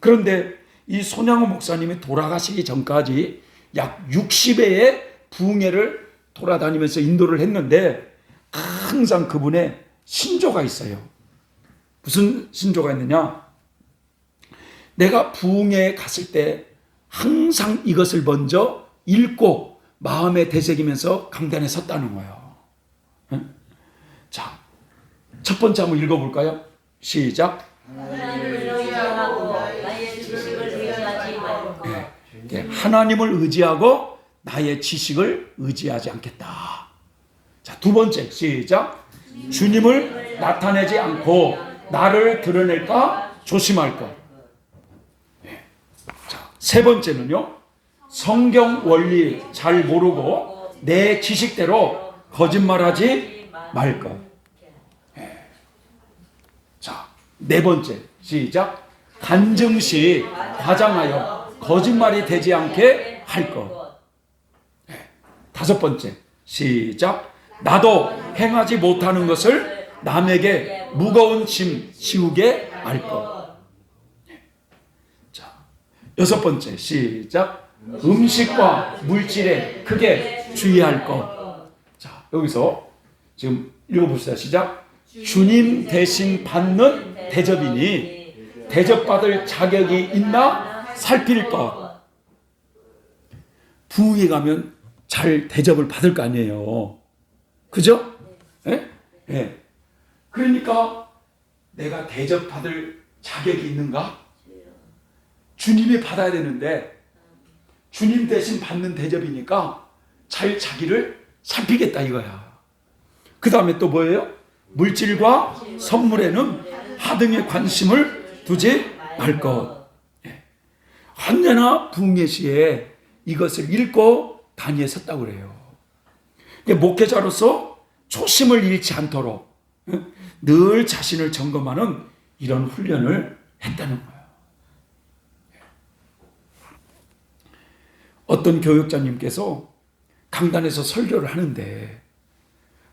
그런데 이 손양원 목사님이 돌아가시기 전까지 약 60회의 부흥회를 돌아다니면서 인도를 했는데 항상 그분의 신조가 있어요. 무슨 신조가 있느냐? 내가 부흥회에 갔을 때 항상 이것을 먼저 읽고 마음에 되새기면서 강단에 섰다는 거예요. 자, 첫 번째 한번 읽어볼까요? 시작. 하나님을 의지하고 나의 지식을 의지하지 말고 하나님을 의지하고 나의 지식을 의지하지 않겠다. 자, 두 번째 시작. 주님을 나타내지 않고 나를 드러낼까 조심할 것. 자, 세 번째는요. 성경 원리 잘 모르고 내 지식대로 거짓말하지 말 것. 자, 네 번째, 시작. 간증시 과장하여 거짓말이 되지 않게 할 것. 다섯 번째, 시작. 나도 행하지 못하는 것을 남에게 무거운 짐 지우게 할 것. 자, 여섯 번째, 시작. 음식과 물질에 크게 주의할 것. 자, 여기서 지금 읽어봅시다. 시작. 주님 대신 받는 대접이니 대접받을 자격이 있나 살필 것. 부흥회 가면 잘 대접을 받을 거 아니에요. 그죠? 예? 예. 그러니까 내가 대접받을 자격이 있는가? 주님이 받아야 되는데 주님 대신 받는 대접이니까 잘 자기를 살피겠다 이거야. 그 다음에 또 뭐예요? 물질과 선물에는 하등의 관심을 두지 말 것. 예. 언제나 부흥회 시에 이것을 읽고 단위에 섰다고 그래요. 목회자로서 초심을 잃지 않도록 늘 자신을 점검하는 이런 훈련을 했다는 거예요. 어떤 교육자님께서 강단에서 설교를 하는데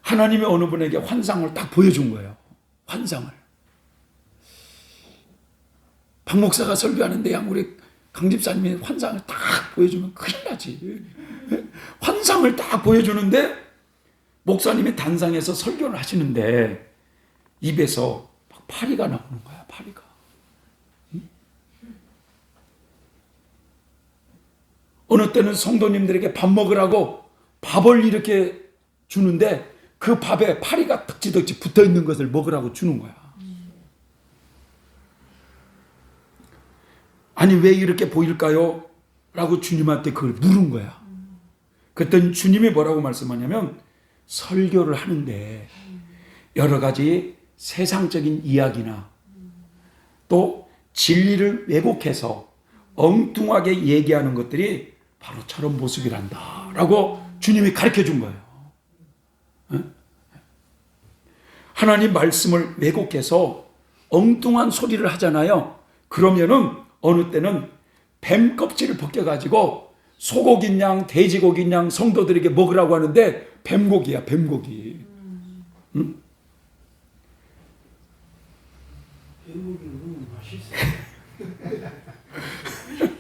하나님이 어느 분에게 환상을 딱 보여준 거예요. 환상을. 박 목사가 설교하는데 우리 강 집사님이 환상을 딱 보여주면 큰일 나지. 환상을 딱 보여주는데 목사님이 단상에서 설교를 하시는데 입에서 막 파리가 나오는 거야. 파리가. 어느 때는 성도님들에게 밥 먹으라고 밥을 이렇게 주는데 그 밥에 파리가 덕지덕지 붙어있는 것을 먹으라고 주는 거야. 아니 왜 이렇게 보일까요? 라고 주님한테 그걸 물은 거야. 그랬더니 주님이 뭐라고 말씀하냐면 설교를 하는데 여러 가지 세상적인 이야기나 또 진리를 왜곡해서 엉뚱하게 얘기하는 것들이 바로 저런 모습이란다 라고 주님이 가르쳐 준 거예요. 하나님 말씀을 왜곡해서 엉뚱한 소리를 하잖아요. 그러면은 어느 때는 뱀 껍질을 벗겨가지고 소고기인 양, 돼지고기인 양 성도들에게 먹으라고 하는데 뱀고기야, 뱀고기. 응? 뱀고기는 맛있어.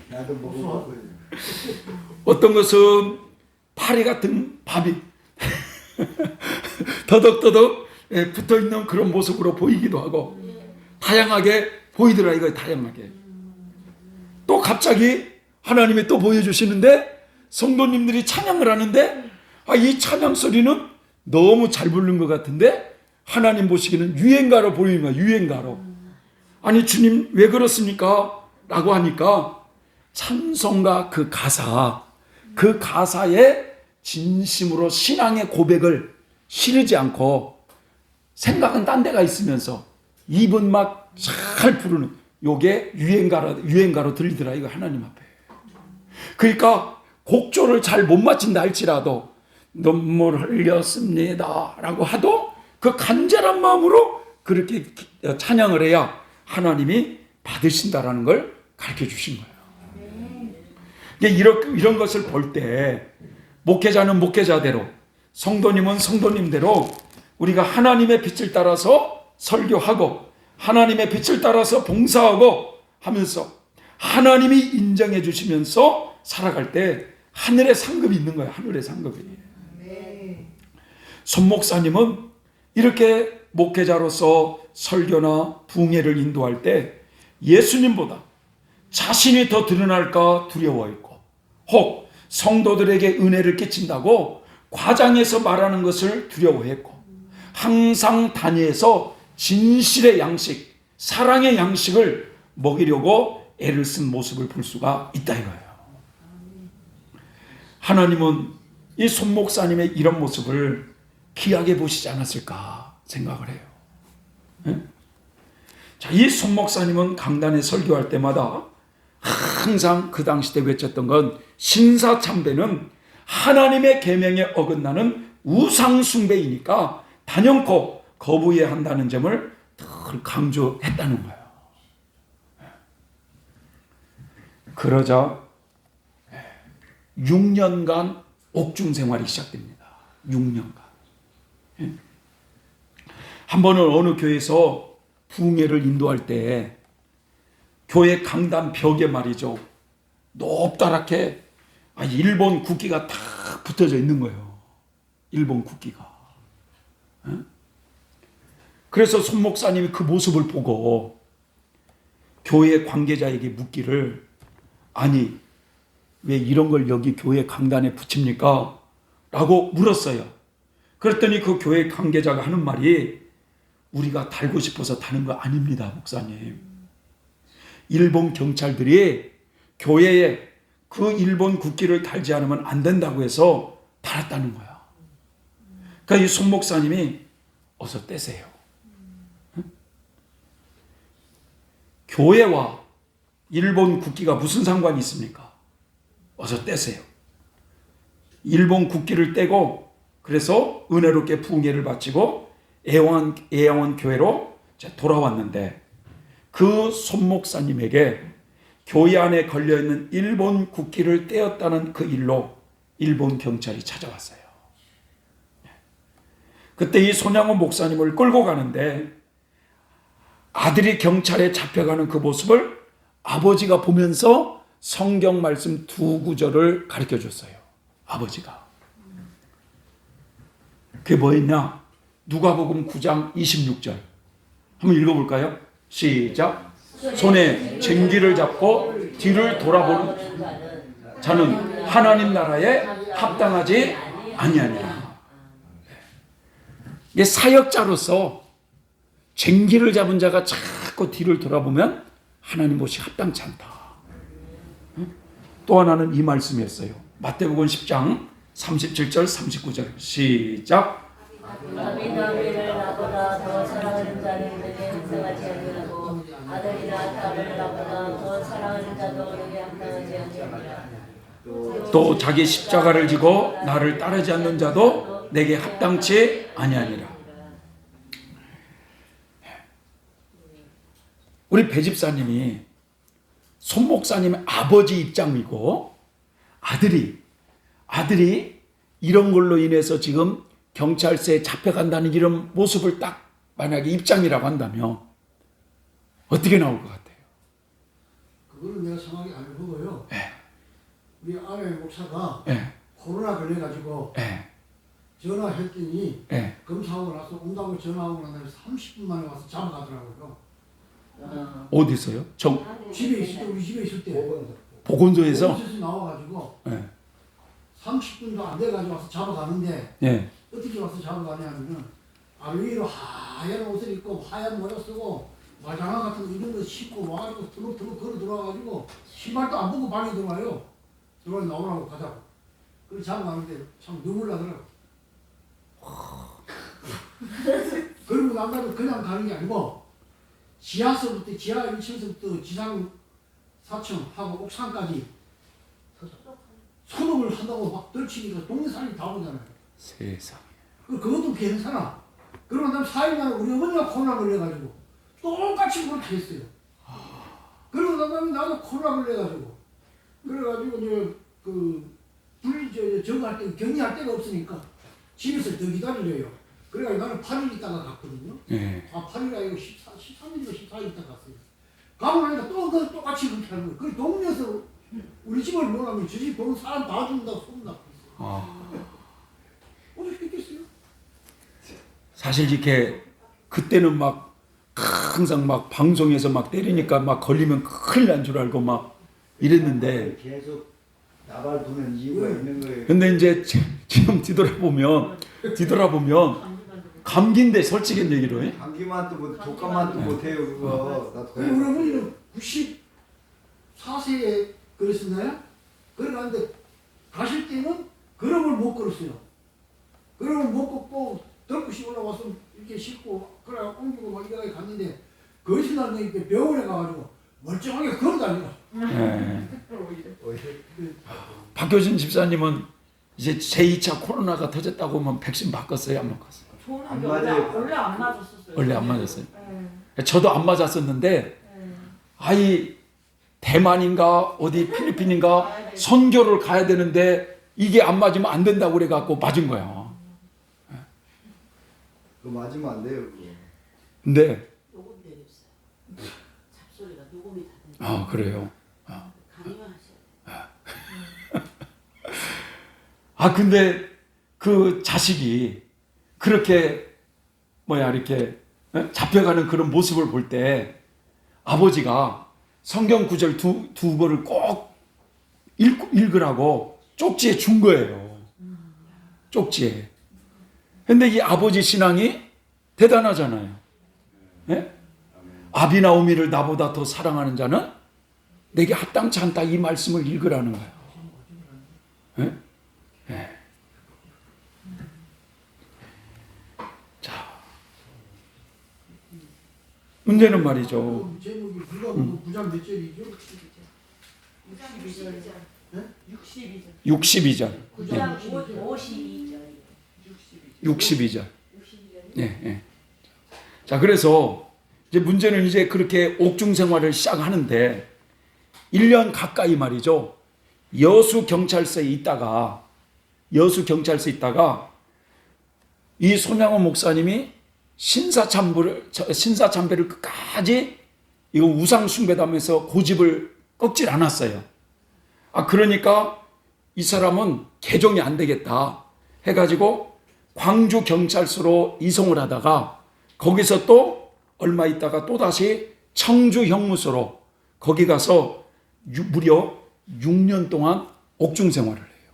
나도 먹어봤거든. 어떤 것은 파리 같은 밥이 더덕더덕 붙어있는 그런 모습으로 보이기도 하고 다양하게 보이더라 이거예요. 다양하게. 또 갑자기 하나님이 또 보여주시는데 성도님들이 찬양을 하는데 이 찬양 소리는 너무 잘 부르는 것 같은데 하나님 보시기에는 유행가로 보이는 거야. 유행가로. 아니 주님 왜 그렇습니까? 라고 하니까 찬송가 그 가사에 진심으로 신앙의 고백을 실으지 않고 생각은 딴 데가 있으면서 입은 막 잘 부르는 요게 유행가로 들리더라 이거 하나님 앞에. 그러니까 곡조를 잘 못 맞춘다 할지라도 눈물 흘렸습니다 라고 하도 그 간절한 마음으로 그렇게 찬양을 해야 하나님이 받으신다라는 걸 가르쳐 주신 거예요. 이런 것을 볼 때 목회자는 목회자대로 성도님은 성도님대로 우리가 하나님의 빛을 따라서 설교하고 하나님의 빛을 따라서 봉사하고 하면서 하나님이 인정해 주시면서 살아갈 때 하늘의 상급이 있는 거예요. 하늘의 상급이. 손 목사님은 이렇게 목회자로서 설교나 부흥회를 인도할 때 예수님보다 자신이 더 드러날까 두려워했고 혹 성도들에게 은혜를 끼친다고 과장해서 말하는 것을 두려워했고 항상 단위에서 진실의 양식, 사랑의 양식을 먹이려고 애를 쓴 모습을 볼 수가 있다 이거예요. 하나님은 이 손 목사님의 이런 모습을 귀하게 보시지 않았을까 생각을 해요. 네? 자, 이 손 목사님은 강단에 설교할 때마다 항상 그 당시 때 외쳤던 건 신사참배는 하나님의 계명에 어긋나는 우상 숭배이니까 단연코 거부해야 한다는 점을 늘 강조했다는 거예요. 그러자 6년간 옥중 생활이 시작됩니다. 6년간. 한 번은 어느 교회에서 부흥회를 인도할 때 교회 강단 벽에 말이죠. 높다랗게 일본 국기가 다 붙어져 있는 거예요. 일본 국기가. 그래서 손 목사님이 그 모습을 보고 교회 관계자에게 묻기를, 아니 왜 이런 걸 여기 교회 강단에 붙입니까? 라고 물었어요. 그랬더니 그 교회 관계자가 하는 말이, 우리가 달고 싶어서 다는 거 아닙니다, 목사님. 일본 경찰들이 교회에 그 일본 국기를 달지 않으면 안 된다고 해서 달았다는 거야. 그러니까 이 손 목사님이 어서 떼세요. 응? 교회와 일본 국기가 무슨 상관이 있습니까? 어서 떼세요. 일본 국기를 떼고, 그래서 은혜롭게 부흥회를 마치고 애양원 교회로 돌아왔는데, 그 손 목사님에게 교회 안에 걸려있는 일본 국기를 떼었다는 그 일로 일본 경찰이 찾아왔어요. 그때 이 손양호 목사님을 끌고 가는데 아들이 경찰에 잡혀가는 그 모습을 아버지가 보면서 성경 말씀 2구절을 가르쳐 줬어요. 아버지가. 그게 뭐였냐? 누가복음 9장 26절. 한번 읽어볼까요? 시작. 손에 쟁기를 잡고 뒤를 돌아보는 자는 하나님 나라에 합당하지 아니하니라. 이게 사역자로서 쟁기를 잡은 자가 자꾸 뒤를 돌아보면 하나님 못이 합당치 않다. 또 하나는 이 말씀이었어요. 마태복음 10장 37절 39절. 시작. 아비나비를 나보다 더 사랑하는 자는 내게 합당하지 아니하고 아들이나 딸을 나보다 더 사랑하는 자도 내게 합당하지 아니하니라. 또 자기 십자가를 지고 나를 따르지 않는 자도 내게 합당치 아니하니라. 우리 배 집사님이 손 목사님의 아버지 입장이고, 아들이 이런 걸로 인해서 지금 경찰서에 잡혀간다는 이런 모습을 딱 만약에 입장이라고 한다면 어떻게 나올 것 같아요? 그거는 내가 정확히 안 보고요. 네. 우리 아내 목사가 네. 코로나 걸려가지고 네. 전화했더니 네. 검사하고 나서 온다고 전화하고 난 다음에 30분 만에 와서 잡아가더라고요. 어디서요? 집에 있을 때, 우리 집에 있을 때 보건소에서? 보건소에서 나와가지고 네. 30분도 안 돼가지고 와서 잡아가는데 네. 어떻게 와서 잡아가냐면은 위로 하얀 옷을 입고 하얀 모자 쓰고 마장화 같은 거 이런 거 신고 와가지고 터벅터벅 걸어 들어와가지고 신발도 안 벗고 방에 들어와요. 들어와 나오라고 가자고. 그래서 잡아가는데 참 눈물 나더라고. 그리고 남자도 그냥 가는 게 아니고 지하서부터 지하 1층서부터 지상 4층 하고 옥상까지 소독을 한다고 막 떨치니까 동네 사람이 다 보잖아요. 세상. 그것도 괜찮아. 그러고 난 4일 만에 우리 어머니가 코로나 걸려가지고 똑같이 그렇게 했어요. 그러고 난 나도 코로나 걸려가지고 그래가지고 이제 저거 할 때 격리할 데가 없으니까 집에서 더 기다리래요. 그래가지고 나는 8일 있다가 갔거든요. 네. 8일 아니고 13일인가 14일 있다가 갔어요. 가고 나니까 또 똑같이 그렇게 하는 거예요. 그 동네에서 우리 집을 몰라면 저 집 보는 사람 다 죽는다고 소문나고 있어요. 어떻게 했겠어요? 사실 이렇게 그때는 막 항상 막 방송에서 막 때리니까 막 걸리면 큰일 난 줄 알고 막 이랬는데, 계속 나발 두는 이유가 있는 거예요. 근데 이제 지금 뒤돌아보면 감기인데 솔직히 얘기로 해. 감기만 또 못, 독감만 또 못해요 그거. 우리 어머니는 94세에 그랬었나요? 그래가는데 가실 때는 걸음을 못 걸었어요. 걸음을 못 걷고 덜끝이 올라와서 이렇게 싣고 그래 옮기고 막 이렇게 갔는데 거기서 나는 병원에 가가지고 멀쩡하게 걸어다니라. 네. 박효진 집사님은 이제 제2차 코로나가 터졌다고 하면 백신 바꿨어요? 안 바꿨어요? 저는 안 이게 맞아요. 원래 안 맞았었어요. 원래 안 맞았어요? 네. 저도 안 맞았었는데 아이 대만인가 어디 필리핀인가 선교를 가야 되는데 이게 안 맞으면 안 된다고 그래갖고 맞은 거야. 그거 맞으면 안 돼요. 그거. 근데 녹음 되어 있어요. 잡소리가 녹음이 다 돼요. 아 그래요. 강의만 하셔야 아 근데 그 자식이 그렇게 뭐야 이렇게 잡혀가는 그런 모습을 볼 때 아버지가 성경 구절 두 번을 꼭 읽으라고 쪽지에 준 거예요. 쪽지에. 근데 이 아버지 신앙이 대단하잖아요. 예? 아비나오미를 나보다 더 사랑하는 자는 내게 합당치 않다, 이 말씀을 읽으라는 거예요. 예? 예. 자, 문제는 말이죠. 그 제목이 불가보도 9장 몇 절이죠? 62절. 62절. 9장 52절. 62절. 예, 예. 자, 그래서 이제 문제는 이제 그렇게 옥중 생활을 시작하는데 1년 가까이 말이죠. 여수 경찰서에 있다가 이 손양호 목사님이 신사참배를 끝까지 이거 우상 숭배하면서 고집을 꺾질 않았어요. 아, 그러니까 이 사람은 개종이 안 되겠다 해가지고 광주 경찰서로 이송을 하다가 거기서 또 얼마 있다가 또 다시 청주 형무소로 거기 가서 무려 6년 동안 옥중 생활을 해요.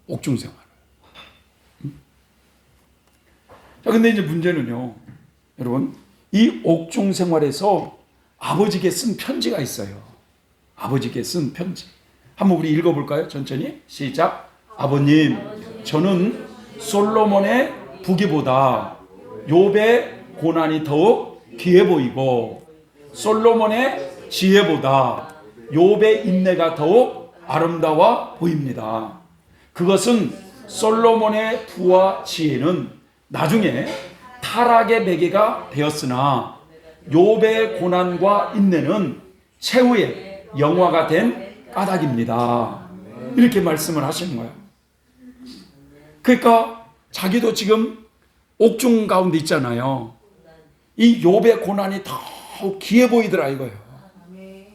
옥중 생활. 자, 근데 이제 문제는요, 여러분, 이 옥중 생활에서 아버지께 쓴 편지가 있어요. 아버지께 쓴 편지. 한번 우리 읽어볼까요? 천천히. 시작. 아버님, 저는 솔로몬의 부귀보다 욥의 고난이 더욱 귀해 보이고 솔로몬의 지혜보다 욥의 인내가 더욱 아름다워 보입니다. 그것은 솔로몬의 부와 지혜는 나중에 타락의 매개가 되었으나 욥의 고난과 인내는 최후의 영화가 된 까닭입니다. 이렇게 말씀을 하시는 거예요. 그러니까 자기도 지금 옥중 가운데 있잖아요. 이 욥의 고난이 더 귀해 보이더라 이거예요. 네.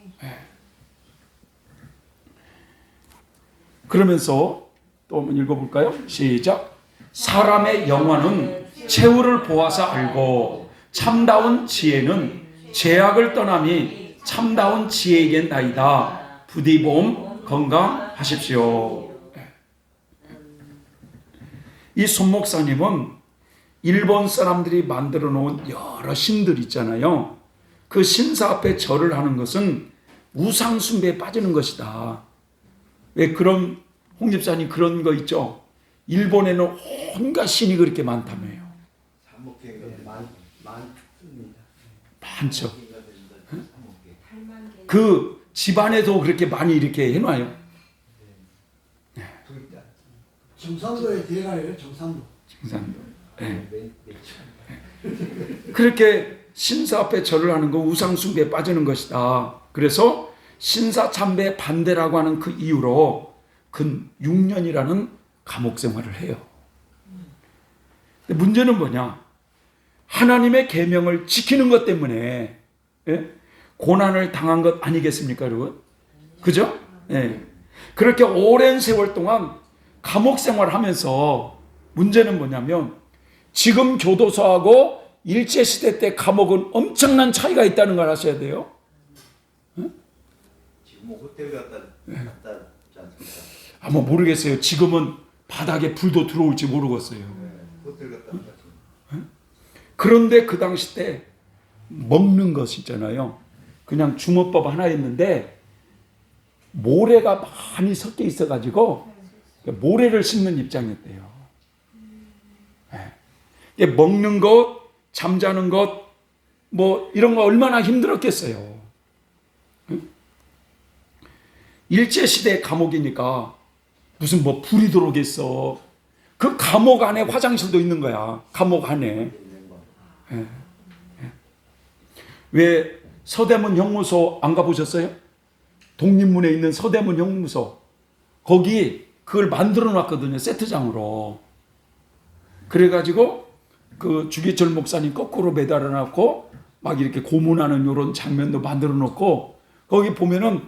그러면서 또 한번 읽어볼까요? 시작. 사람의 영화는 최후를 보아서 알고 참다운 지혜는 죄악을 떠남이 참다운 지혜이겠나이다. 부디 몸 건강하십시오. 이 손 목사님은 일본 사람들이 만들어 놓은 여러 신들 있잖아요. 그 신사 앞에 절을 하는 것은 우상 숭배에 빠지는 것이다. 왜 그런 홍 집사님 그런 거 있죠? 일본에는 온갖 신이 그렇게 많다며요. 많습니다. 많죠. 그 집안에도 그렇게 많이 이렇게 해놔요. 정상도의 대가예요. 정상도. 네. 그렇게 신사 앞에 절을 하는 거 우상 숭배에 빠지는 것이다. 그래서 신사 참배 반대라고 하는 그 이유로 근 6년이라는 감옥 생활을 해요. 근데 문제는 뭐냐? 하나님의 계명을 지키는 것 때문에 고난을 당한 것 아니겠습니까, 여러분? 그죠? 그렇게 오랜 세월 동안 감옥 생활하면서 문제는 뭐냐면 지금 교도소하고 일제시대 때 감옥은 엄청난 차이가 있다는 걸 아셔야 돼요. 지금 뭐 호텔 갔다 지 않습니까? 아마 모르겠어요. 지금은 바닥에 불도 들어올지 모르겠어요. 호텔 갔다 왔습니다. 그런데 그 당시 때 먹는 것 있잖아요. 그냥 주먹밥 하나 있는데 모래가 많이 섞여 있어가지고 모래를 씹는 입장이었대요. 먹는 것, 잠자는 것, 뭐 이런 거 얼마나 힘들었겠어요. 일제시대 감옥이니까 무슨 뭐 불이 들어오겠어. 그 감옥 안에 화장실도 있는 거야. 감옥 안에. 왜 서대문 형무소 안 가보셨어요? 독립문에 있는 서대문 형무소. 거기 그걸 만들어 놨거든요. 세트장으로. 그래가지고 그 주기철 목사님 거꾸로 매달아 놨고 막 이렇게 고문하는 이런 장면도 만들어 놓고 거기 보면은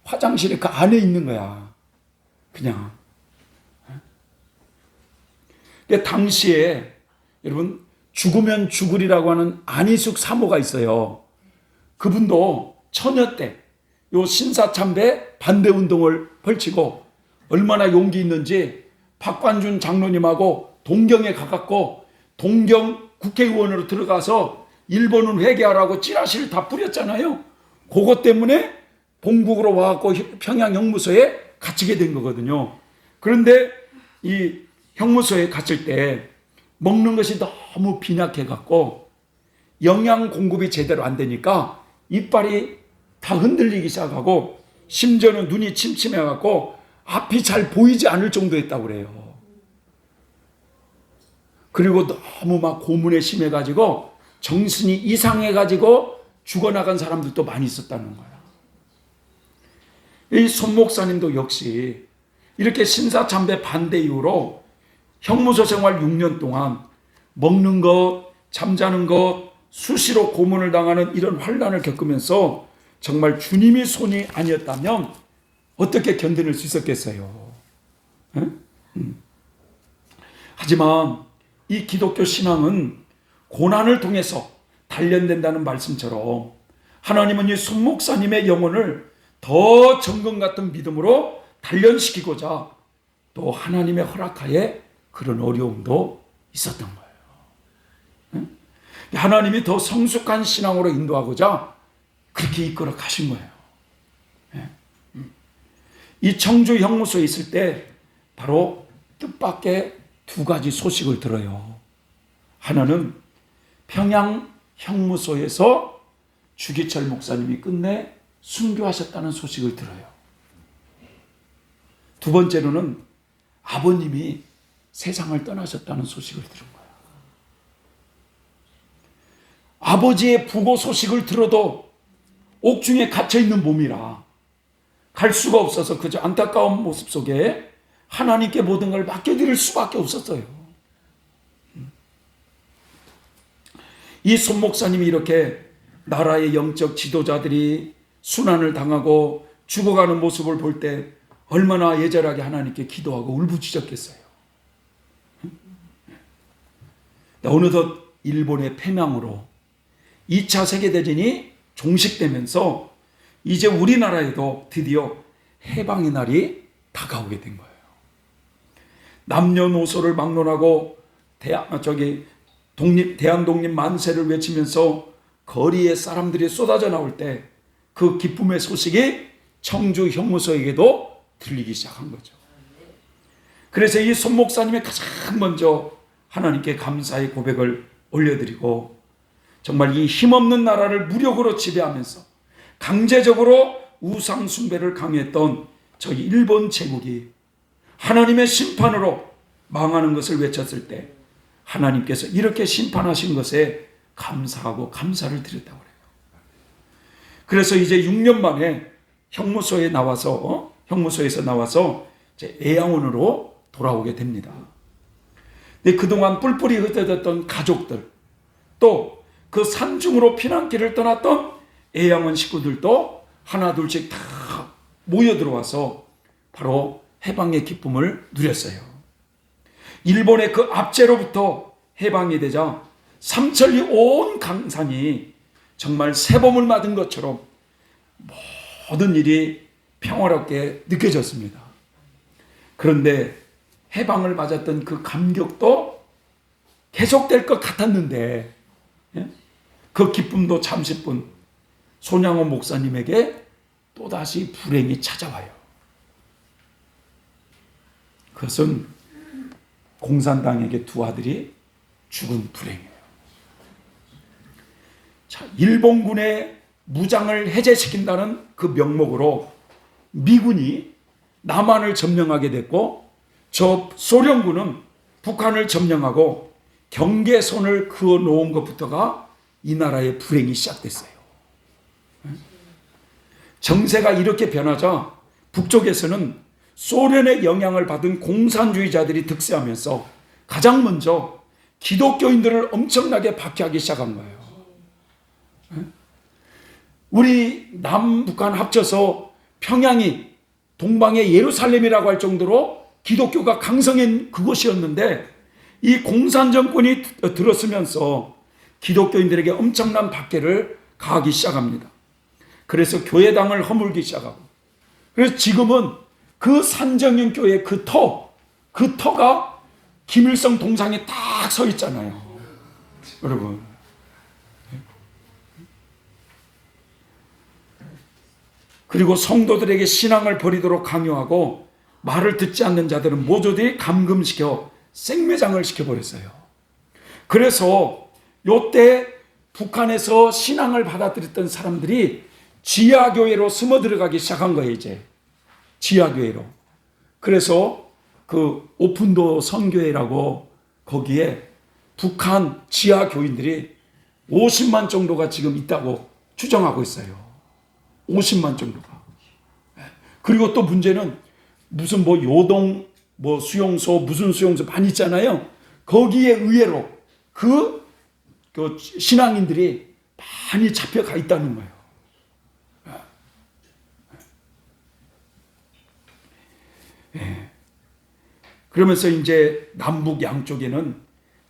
화장실에 그 안에 있는 거야. 그냥. 그러니까 당시에 여러분 죽으면 죽으리라고 하는 안희숙 사모가 있어요. 그분도 처녀 때 요 신사참배 반대운동을 펼치고 얼마나 용기 있는지 박관준 장로님하고 동경에 가깝고 동경 국회의원으로 들어가서 일본은 회개하라고 찌라시를 다 뿌렸잖아요. 그것 때문에 본국으로 와갖고 평양 형무소에 갇히게 된 거거든요. 그런데 이 형무소에 갇힐 때 먹는 것이 너무 빈약해갖고 영양 공급이 제대로 안 되니까 이빨이 다 흔들리기 시작하고 심지어는 눈이 침침해갖고 앞이 잘 보이지 않을 정도였다고 그래요. 그리고 너무 막 고문에 심해가지고 정신이 이상해가지고 죽어나간 사람들도 많이 있었다는 거야. 이 손 목사님도 역시 이렇게 신사참배 반대 이후로 형무소 생활 6년 동안 먹는 것, 잠자는 것, 수시로 고문을 당하는 이런 환난을 겪으면서 정말 주님이 손이 아니었다면 어떻게 견뎌낼 수 있었겠어요? 하지만 이 기독교 신앙은 고난을 통해서 단련된다는 말씀처럼 하나님은 이 손 목사님의 영혼을 더 정금 같은 믿음으로 단련시키고자 또 하나님의 허락하에 그런 어려움도 있었던 거예요. 하나님이 더 성숙한 신앙으로 인도하고자 그렇게 이끌어 가신 거예요. 이 청주 형무소에 있을 때 바로 뜻밖의 두 가지 소식을 들어요. 하나는 평양 형무소에서 주기철 목사님이 끝내 순교하셨다는 소식을 들어요. 두 번째로는 아버님이 세상을 떠나셨다는 소식을 들은 거예요. 아버지의 부고 소식을 들어도 옥중에 갇혀있는 몸이라 갈 수가 없어서 그저 안타까운 모습 속에 하나님께 모든 걸 맡겨드릴 수밖에 없었어요. 이 손 목사님이 이렇게 나라의 영적 지도자들이 순환을 당하고 죽어가는 모습을 볼 때 얼마나 예절하게 하나님께 기도하고 울부짖었겠어요. 어느덧 일본의 패망으로 2차 세계대전이 종식되면서 이제 우리나라에도 드디어 해방의 날이 다가오게 된 거예요. 남녀노소를 막론하고 대한독립 만세를 외치면서 거리에 사람들이 쏟아져 나올 때 그 기쁨의 소식이 청주 형무소에게도 들리기 시작한 거죠. 그래서 이 손 목사님이 가장 먼저 하나님께 감사의 고백을 올려드리고 정말 이 힘없는 나라를 무력으로 지배하면서 강제적으로 우상 숭배를 강요했던 저희 일본 제국이 하나님의 심판으로 망하는 것을 외쳤을 때 하나님께서 이렇게 심판하신 것에 감사하고 감사를 드렸다고 그래요. 그래서 이제 6년 만에 형무소에서 나와서 이제 애양원으로 돌아오게 됩니다. 근데 그동안 뿔뿔이 흩어졌던 가족들, 또 그 산중으로 피난길을 떠났던 애양원 식구들도 하나둘씩 다 모여 들어와서 바로 해방의 기쁨을 누렸어요. 일본의 그 압제로부터 해방이 되자 삼천리 온 강산이 정말 새봄을 맞은 것처럼 모든 일이 평화롭게 느껴졌습니다. 그런데 해방을 맞았던 그 감격도 계속될 것 같았는데 그 기쁨도 잠시뿐 손양호 목사님에게 또다시 불행이 찾아와요. 그것은 공산당에게 두 아들이 죽은 불행이에요. 자, 일본군의 무장을 해제시킨다는 그 명목으로 미군이 남한을 점령하게 됐고 저 소련군은 북한을 점령하고 경계선을 그어 놓은 것부터가 이 나라의 불행이 시작됐어요. 정세가 이렇게 변하자 북쪽에서는 소련의 영향을 받은 공산주의자들이 득세하면서 가장 먼저 기독교인들을 엄청나게 박해하기 시작한 거예요. 우리 남북한 합쳐서 평양이 동방의 예루살렘이라고 할 정도로 기독교가 강성한 그곳이었는데 이 공산 정권이 들어서면서 기독교인들에게 엄청난 박해를 가하기 시작합니다. 그래서 교회당을 허물기 시작하고, 그래서 지금은 그 산정형 교회 그 터가 김일성 동상에 딱 서 있잖아요. 여러분. 그리고 성도들에게 신앙을 버리도록 강요하고 말을 듣지 않는 자들은 모조리 감금시켜 생매장을 시켜버렸어요. 그래서 요때 북한에서 신앙을 받아들였던 사람들이 지하교회로 숨어 들어가기 시작한 거예요. 이제 지하교회로. 그래서 그 오픈도 선교회라고 거기에 북한 지하교인들이 50만 정도가 지금 있다고 추정하고 있어요. 50만 정도가. 그리고 또 문제는 무슨 뭐 요동 뭐 수용소 무슨 수용소 많이 있잖아요. 거기에 의외로 그 신앙인들이 많이 잡혀가 있다는 거예요. 그러면서 이제 남북 양쪽에는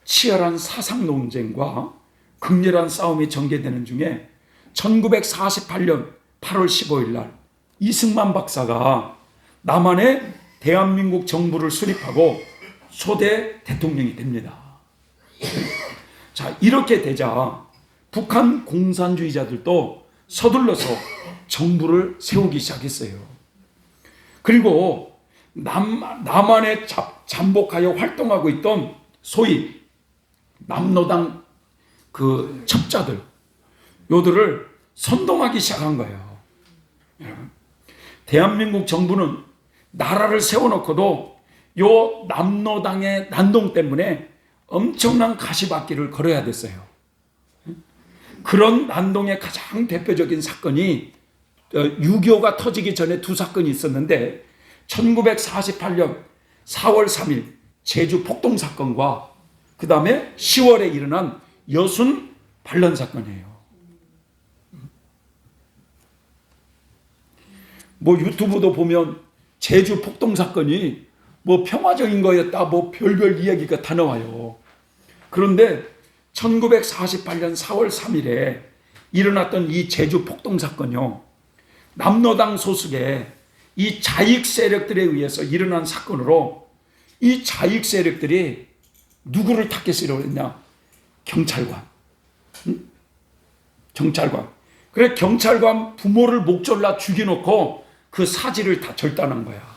치열한 사상 논쟁과 극렬한 싸움이 전개되는 중에 1948년 8월 15일 날 이승만 박사가 남한의 대한민국 정부를 수립하고 초대 대통령이 됩니다. 자, 이렇게 되자 북한 공산주의자들도 서둘러서 정부를 세우기 시작했어요. 그리고 남한에 잠복하여 활동하고 있던 소위 남로당 그 첩자들, 요들을 선동하기 시작한 거예요. 대한민국 정부는 나라를 세워놓고도 요 남로당의 난동 때문에 엄청난 가시밭길을 걸어야 됐어요. 그런 난동의 가장 대표적인 사건이 6.25가 터지기 전에 두 사건이 있었는데 1948년 4월 3일 제주 폭동 사건과 그 다음에 10월에 일어난 여순 반란 사건이에요. 뭐 유튜브도 보면 제주 폭동 사건이 뭐 평화적인 거였다 뭐 별별 이야기가 다 나와요. 그런데 1948년 4월 3일에 일어났던 이 제주 폭동 사건이요, 남로당 소속의 이 자익 세력들에 의해서 일어난 사건으로 이 자익 세력들이 누구를 타겟으로 했냐? 경찰관. 경찰관. 그래 경찰관 부모를 목졸라 죽여놓고 그 사지를 다 절단한 거야.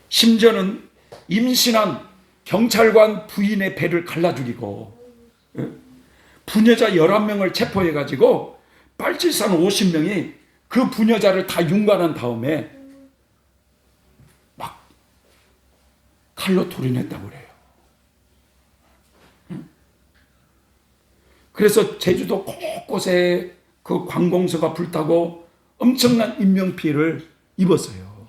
심지어는 임신한 경찰관 부인의 배를 갈라 죽이고 부녀자 11명을 체포해가지고 빨치산 50명이 그 부녀자를 다 윤관한 다음에 막 칼로 돌인했다고 그래요. 그래서 제주도 곳곳에 그 관공서가 불타고 엄청난 인명피해를 입었어요.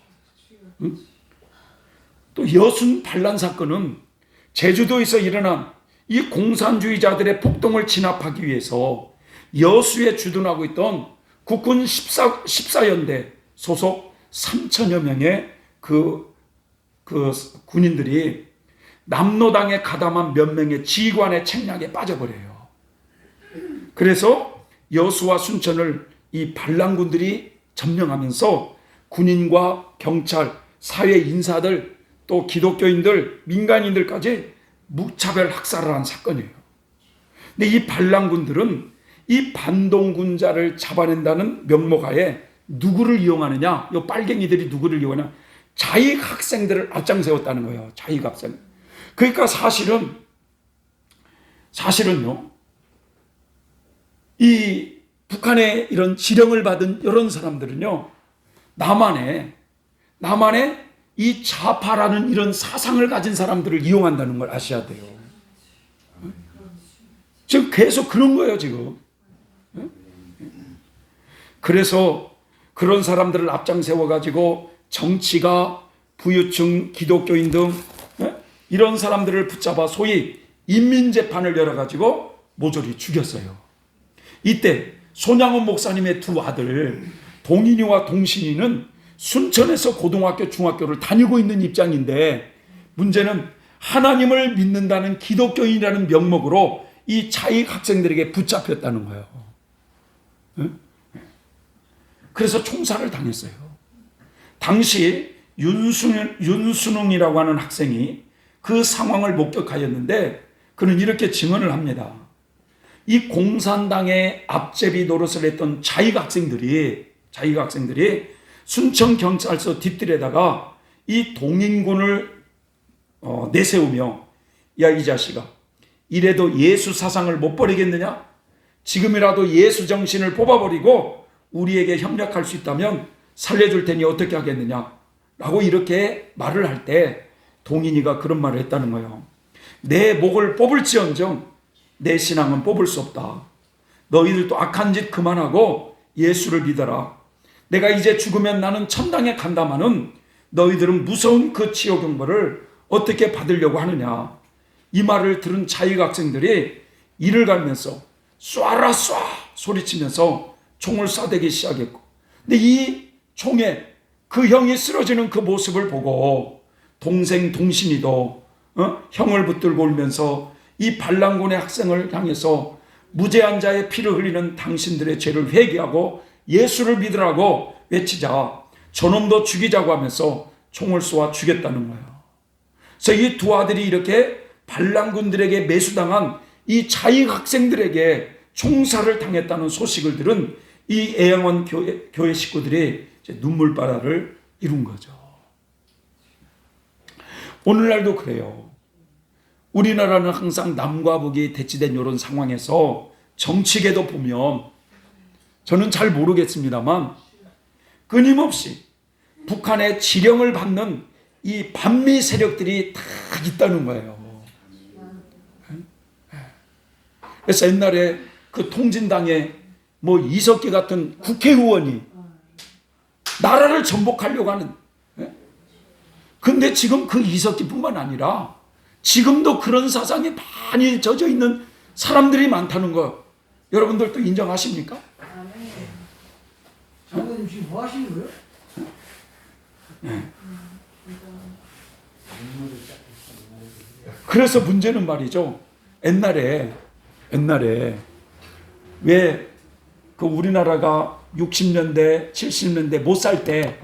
또 여순 반란 사건은 제주도에서 일어난 이 공산주의자들의 폭동을 진압하기 위해서 여수에 주둔하고 있던 국군 14연대 소속 3천여 명의 그 군인들이 남로당에 가담한 몇 명의 지휘관의 책략에 빠져버려요. 그래서 여수와 순천을 이 반란군들이 점령하면서 군인과 경찰, 사회 인사들, 또 기독교인들, 민간인들까지 무차별 학살을 한 사건이에요. 근데 이 반란군들은 이 반동군자를 잡아낸다는 명목하에 누구를 이용하느냐? 이 빨갱이들이 누구를 이용하냐? 자익 학생들을 앞장세웠다는 거예요. 자익 학생. 그러니까 사실은요, 이 북한의 이런 지령을 받은 이런 사람들은요, 남한에 이 좌파라는 이런 사상을 가진 사람들을 이용한다는 걸 아셔야 돼요. 지금 계속 그런 거예요, 지금. 그래서 그런 사람들을 앞장 세워가지고 정치가 부유층, 기독교인 등 이런 사람들을 붙잡아 소위 인민재판을 열어가지고 모조리 죽였어요. 이때 손양원 목사님의 두 아들 동인이와 동신이는 순천에서 고등학교, 중학교를 다니고 있는 입장인데 문제는 하나님을 믿는다는 기독교인이라는 명목으로 이 자익 학생들에게 붙잡혔다는 거예요. 그래서 총살을 당했어요. 당시 윤순웅이라고 하는 학생이 그 상황을 목격하였는데 그는 이렇게 증언을 합니다. 이 공산당의 앞제비 노릇을 했던 자익 학생들이 순천경찰서 뒷뜰에다가 이 동인군을 내세우며 야, 이 자식아, 이래도 예수 사상을 못 버리겠느냐? 지금이라도 예수 정신을 뽑아버리고 우리에게 협력할 수 있다면 살려줄 테니 어떻게 하겠느냐? 라고 이렇게 말을 할 때 동인이가 그런 말을 했다는 거예요. 내 목을 뽑을지언정 내 신앙은 뽑을 수 없다. 너희들도 악한 짓 그만하고 예수를 믿어라. 내가 이제 죽으면 나는 천당에 간다마는 너희들은 무서운 그 치욕 경보를 어떻게 받으려고 하느냐. 이 말을 들은 자익 학생들이 이를 갈면서 쏴라 쏴 소리치면서 총을 쏴대기 시작했고, 근데 이 총에 그 형이 쓰러지는 그 모습을 보고 동생 동신이도 형을 붙들고 울면서 이 반란군의 학생을 향해서 무죄한 자의 피를 흘리는 당신들의 죄를 회개하고 예수를 믿으라고 외치자 저놈도 죽이자고 하면서 총을 쏘아 죽였다는 거예요. 그래서 이 두 아들이 이렇게 반란군들에게 매수당한 이 자익 학생들에게 총살을 당했다는 소식을 들은 이 애양원 교회 식구들이 이제 눈물바다를 이룬 거죠. 오늘날도 그래요. 우리나라는 항상 남과 북이 대치된 이런 상황에서 정치계도 보면 저는 잘 모르겠습니다만 끊임없이 북한의 지령을 받는 이 반미 세력들이 다 있다는 거예요. 그래서 옛날에 그 통진당에 뭐 이석기 같은 국회의원이 나라를 전복하려고 하는, 근데 지금 그 이석기뿐만 아니라 지금도 그런 사상에 많이 젖어 있는 사람들이 많다는 거 여러분들도 인정하십니까? 장로님 지금 뭐 하시는 거예요? 그래서 문제는 말이죠. 옛날에 왜 그 우리나라가 60년대, 70년대 못 살 때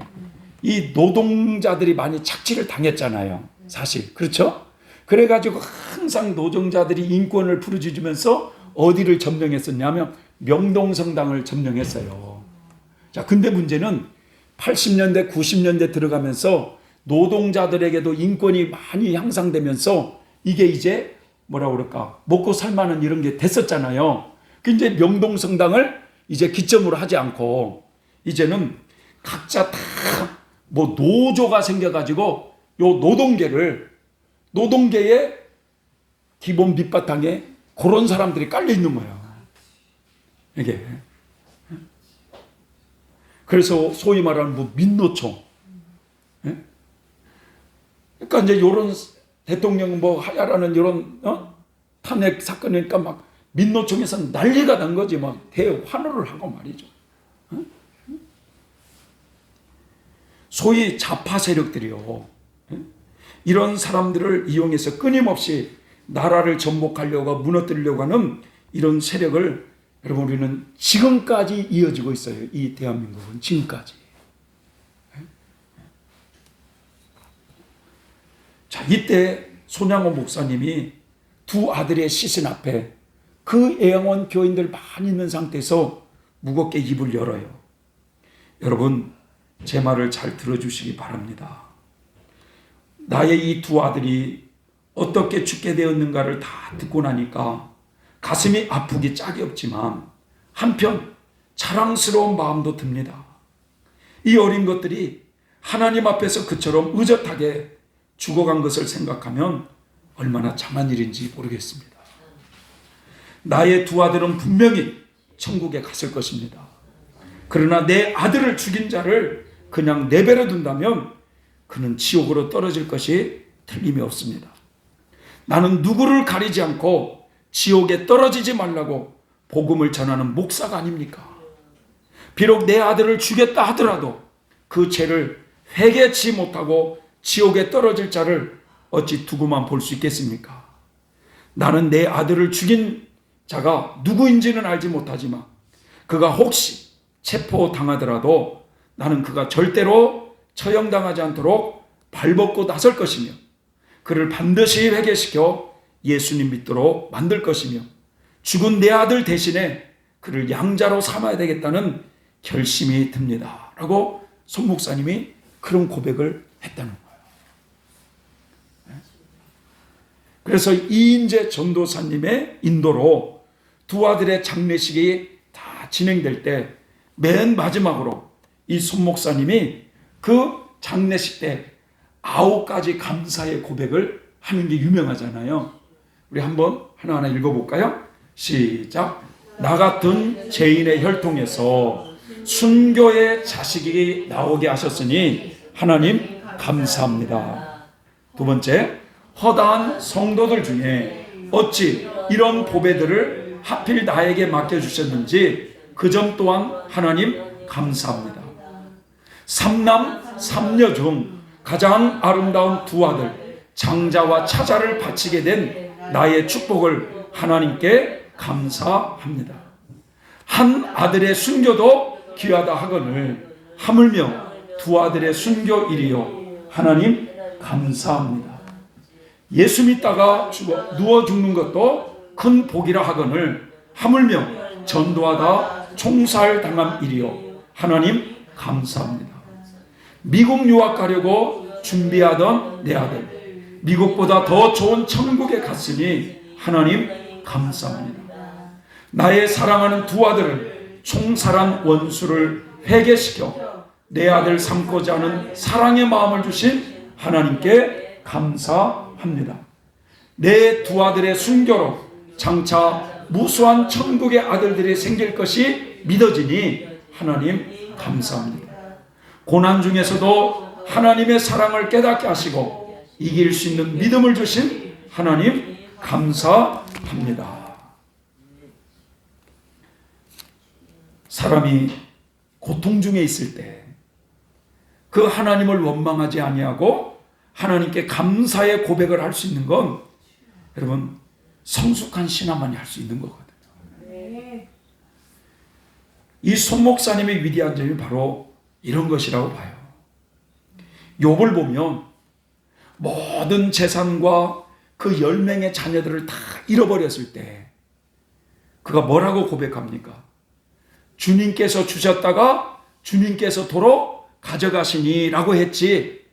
이 노동자들이 많이 착취를 당했잖아요. 사실. 그렇죠? 그래가지고 항상 노동자들이 인권을 부르짖으면서 어디를 점령했었냐면 명동성당을 점령했어요. 자, 근데 문제는 80년대, 90년대 들어가면서 노동자들에게도 인권이 많이 향상되면서 이게 이제 뭐라 그럴까, 먹고 살만한 이런 게 됐었잖아요. 그 이제 명동성당을 이제 기점으로 하지 않고 이제는 각자 다 뭐 노조가 생겨가지고 요 노동계의 기본 밑바탕에 그런 사람들이 깔려 있는 거예요. 이게. 그래서 소위 말하는 뭐 민노총. 그러니까 이제 요런 대통령 뭐 하야라는 이런 탄핵 사건이니까 막 민노총에서 난리가 난 거지, 막 대환호를 하고 말이죠. 소위 좌파 세력들이요. 이런 사람들을 이용해서 끊임없이 나라를 전복하려고 무너뜨리려고 하는 이런 세력을 여러분 우리는 지금까지 이어지고 있어요. 이 대한민국은 지금까지. 자, 이때 손양호 목사님이 두 아들의 시신 앞에 그 애양원 교인들 많이 있는 상태에서 무겁게 입을 열어요. 여러분, 제 말을 잘 들어주시기 바랍니다. 나의 이 두 아들이 어떻게 죽게 되었는가를 다 듣고 나니까 가슴이 아프기 짝이 없지만 한편 자랑스러운 마음도 듭니다. 이 어린 것들이 하나님 앞에서 그처럼 의젓하게 죽어간 것을 생각하면 얼마나 참한 일인지 모르겠습니다. 나의 두 아들은 분명히 천국에 갔을 것입니다. 그러나 내 아들을 죽인 자를 그냥 내버려 둔다면 그는 지옥으로 떨어질 것이 틀림이 없습니다. 나는 누구를 가리지 않고 지옥에 떨어지지 말라고 복음을 전하는 목사가 아닙니까? 비록 내 아들을 죽였다 하더라도 그 죄를 회개치 못하고 지옥에 떨어질 자를 어찌 두고만 볼 수 있겠습니까? 나는 내 아들을 죽인 자가 누구인지는 알지 못하지만 그가 혹시 체포당하더라도 나는 그가 절대로 처형당하지 않도록 발벗고 나설 것이며 그를 반드시 회개시켜 예수님 믿도록 만들 것이며 죽은 내 아들 대신에 그를 양자로 삼아야 되겠다는 결심이 듭니다. 라고 손 목사님이 그런 고백을 했다는 거예요. 그래서 이인재 전도사님의 인도로 두 아들의 장례식이 다 진행될 때 맨 마지막으로 이 손 목사님이 그 장례식 때 9가지 감사의 고백을 하는 게 유명하잖아요. 우리 한번 하나하나 읽어볼까요? 시작. 나 같은 죄인의 혈통에서 순교의 자식이 나오게 하셨으니 하나님 감사합니다. 두 번째, 허다한 성도들 중에 어찌 이런 보배들을 하필 나에게 맡겨주셨는지 그 점 또한 하나님 감사합니다. 삼남 삼녀 중 가장 아름다운 두 아들 장자와 차자를 바치게 된 나의 축복을 하나님께 감사합니다. 한 아들의 순교도 귀하다 하거늘 하물며 두 아들의 순교일이요 하나님 감사합니다. 예수 믿다가 누워 죽는 것도 큰 복이라 하거늘 하물며 전도하다 총살당한 일이요 하나님 감사합니다. 미국 유학 가려고 준비하던 내 아들 미국보다 더 좋은 천국에 갔으니 하나님 감사합니다. 나의 사랑하는 두 아들을 총살한 원수를 회개시켜 내 아들 삼고자 하는 사랑의 마음을 주신 하나님께 감사합니다. 내 두 아들의 순교로 장차 무수한 천국의 아들들이 생길 것이 믿어지니 하나님 감사합니다. 고난 중에서도 하나님의 사랑을 깨닫게 하시고 이길 수 있는 믿음을 주신 하나님 감사합니다. 사람이 고통 중에 있을 때 그 하나님을 원망하지 아니하고 하나님께 감사의 고백을 할 수 있는 건 여러분 성숙한 신앙만이 할 수 있는 거거든요. 이 손 목사님의 위대한 점이 바로 이런 것이라고 봐요. 욥을 보면 모든 재산과 그 10명의 자녀들을 다 잃어버렸을 때 그가 뭐라고 고백합니까? 주님께서 주셨다가 주님께서 도로 가져가시니 라고 했지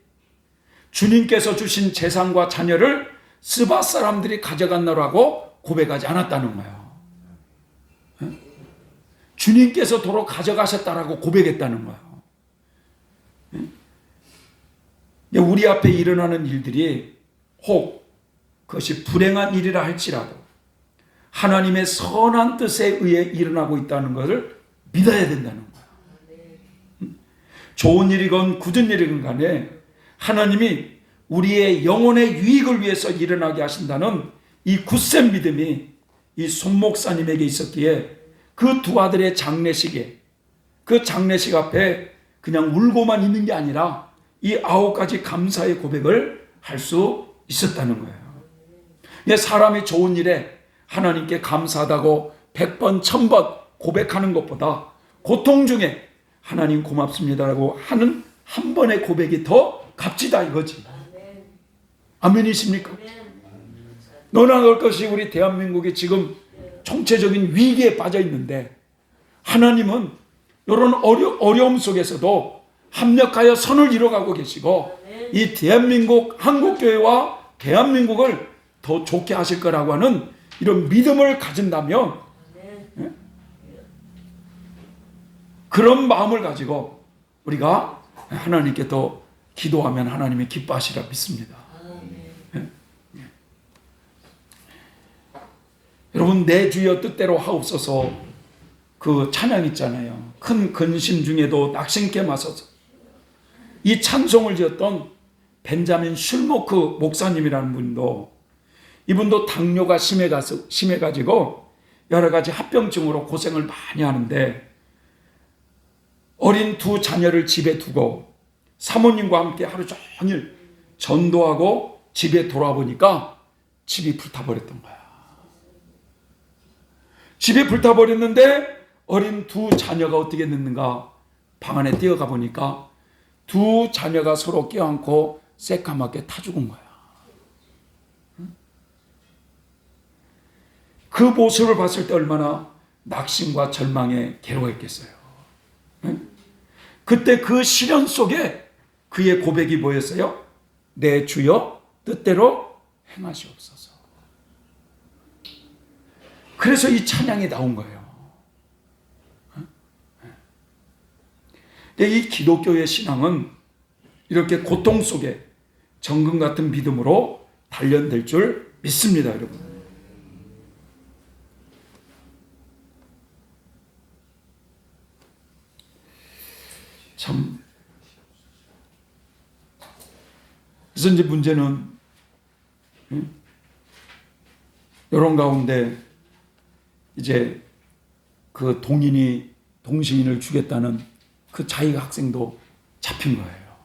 주님께서 주신 재산과 자녀를 스바 사람들이 가져갔나라고 고백하지 않았다는 거예요. 주님께서 도로 가져가셨다라고 고백했다는 거예요. 우리 앞에 일어나는 일들이 혹 그것이 불행한 일이라 할지라도 하나님의 선한 뜻에 의해 일어나고 있다는 것을 믿어야 된다는 거예요. 좋은 일이건 굳은 일이건 간에 하나님이 우리의 영혼의 유익을 위해서 일어나게 하신다는 이 굳센 믿음이 이 손 목사님에게 있었기에 그 두 아들의 장례식에 그 장례식 앞에 그냥 울고만 있는 게 아니라 이 9가지 감사의 고백을 할 수 있었다는 거예요. 사람이 좋은 일에 하나님께 감사하다고 100번 1000번 고백하는 것보다 고통 중에 하나님 고맙습니다라고 하는 한 번의 고백이 더 값지다 이거지. 아멘이십니까? 너나 널 것이 우리 대한민국이 지금 총체적인 위기에 빠져 있는데 하나님은 이런 어려움 속에서도 합력하여 선을 이뤄가고 계시고 이 대한민국 한국교회와 대한민국을 더 좋게 하실 거라고 하는 이런 믿음을 가진다면 그런 마음을 가지고 우리가 하나님께 더 기도하면 하나님이 기뻐하시라 믿습니다. 여러분, 내 주여 뜻대로 하옵소서 그 찬양 있잖아요. 큰 근심 중에도 낙심케 마소서. 이 찬송을 지었던 벤자민 슐모크 목사님이라는 분도, 이분도 당뇨가 심해가지고 여러 가지 합병증으로 고생을 많이 하는데 어린 두 자녀를 집에 두고 사모님과 함께 하루 종일 전도하고 집에 돌아보니까 집이 불타버렸던 거야. 집이 불타버렸는데 어린 두 자녀가 어떻게 됐는가, 방 안에 뛰어가 보니까 두 자녀가 서로 껴안고 새까맣게 타 죽은 거야. 그 모습을 봤을 때 얼마나 낙심과 절망에 괴로워했겠어요. 그때 그 시련 속에 그의 고백이 뭐였어요? 내 주여 뜻대로 행하시옵소서. 그래서 이 찬양이 나온 거예요. 이 기독교의 신앙은 이렇게 고통 속에 정금 같은 믿음으로 단련될 줄 믿습니다, 여러분. 참, 그래서 이제 문제는 이런 가운데 이제 그 동시인을 주겠다는 그 자의가 학생도 잡힌 거예요.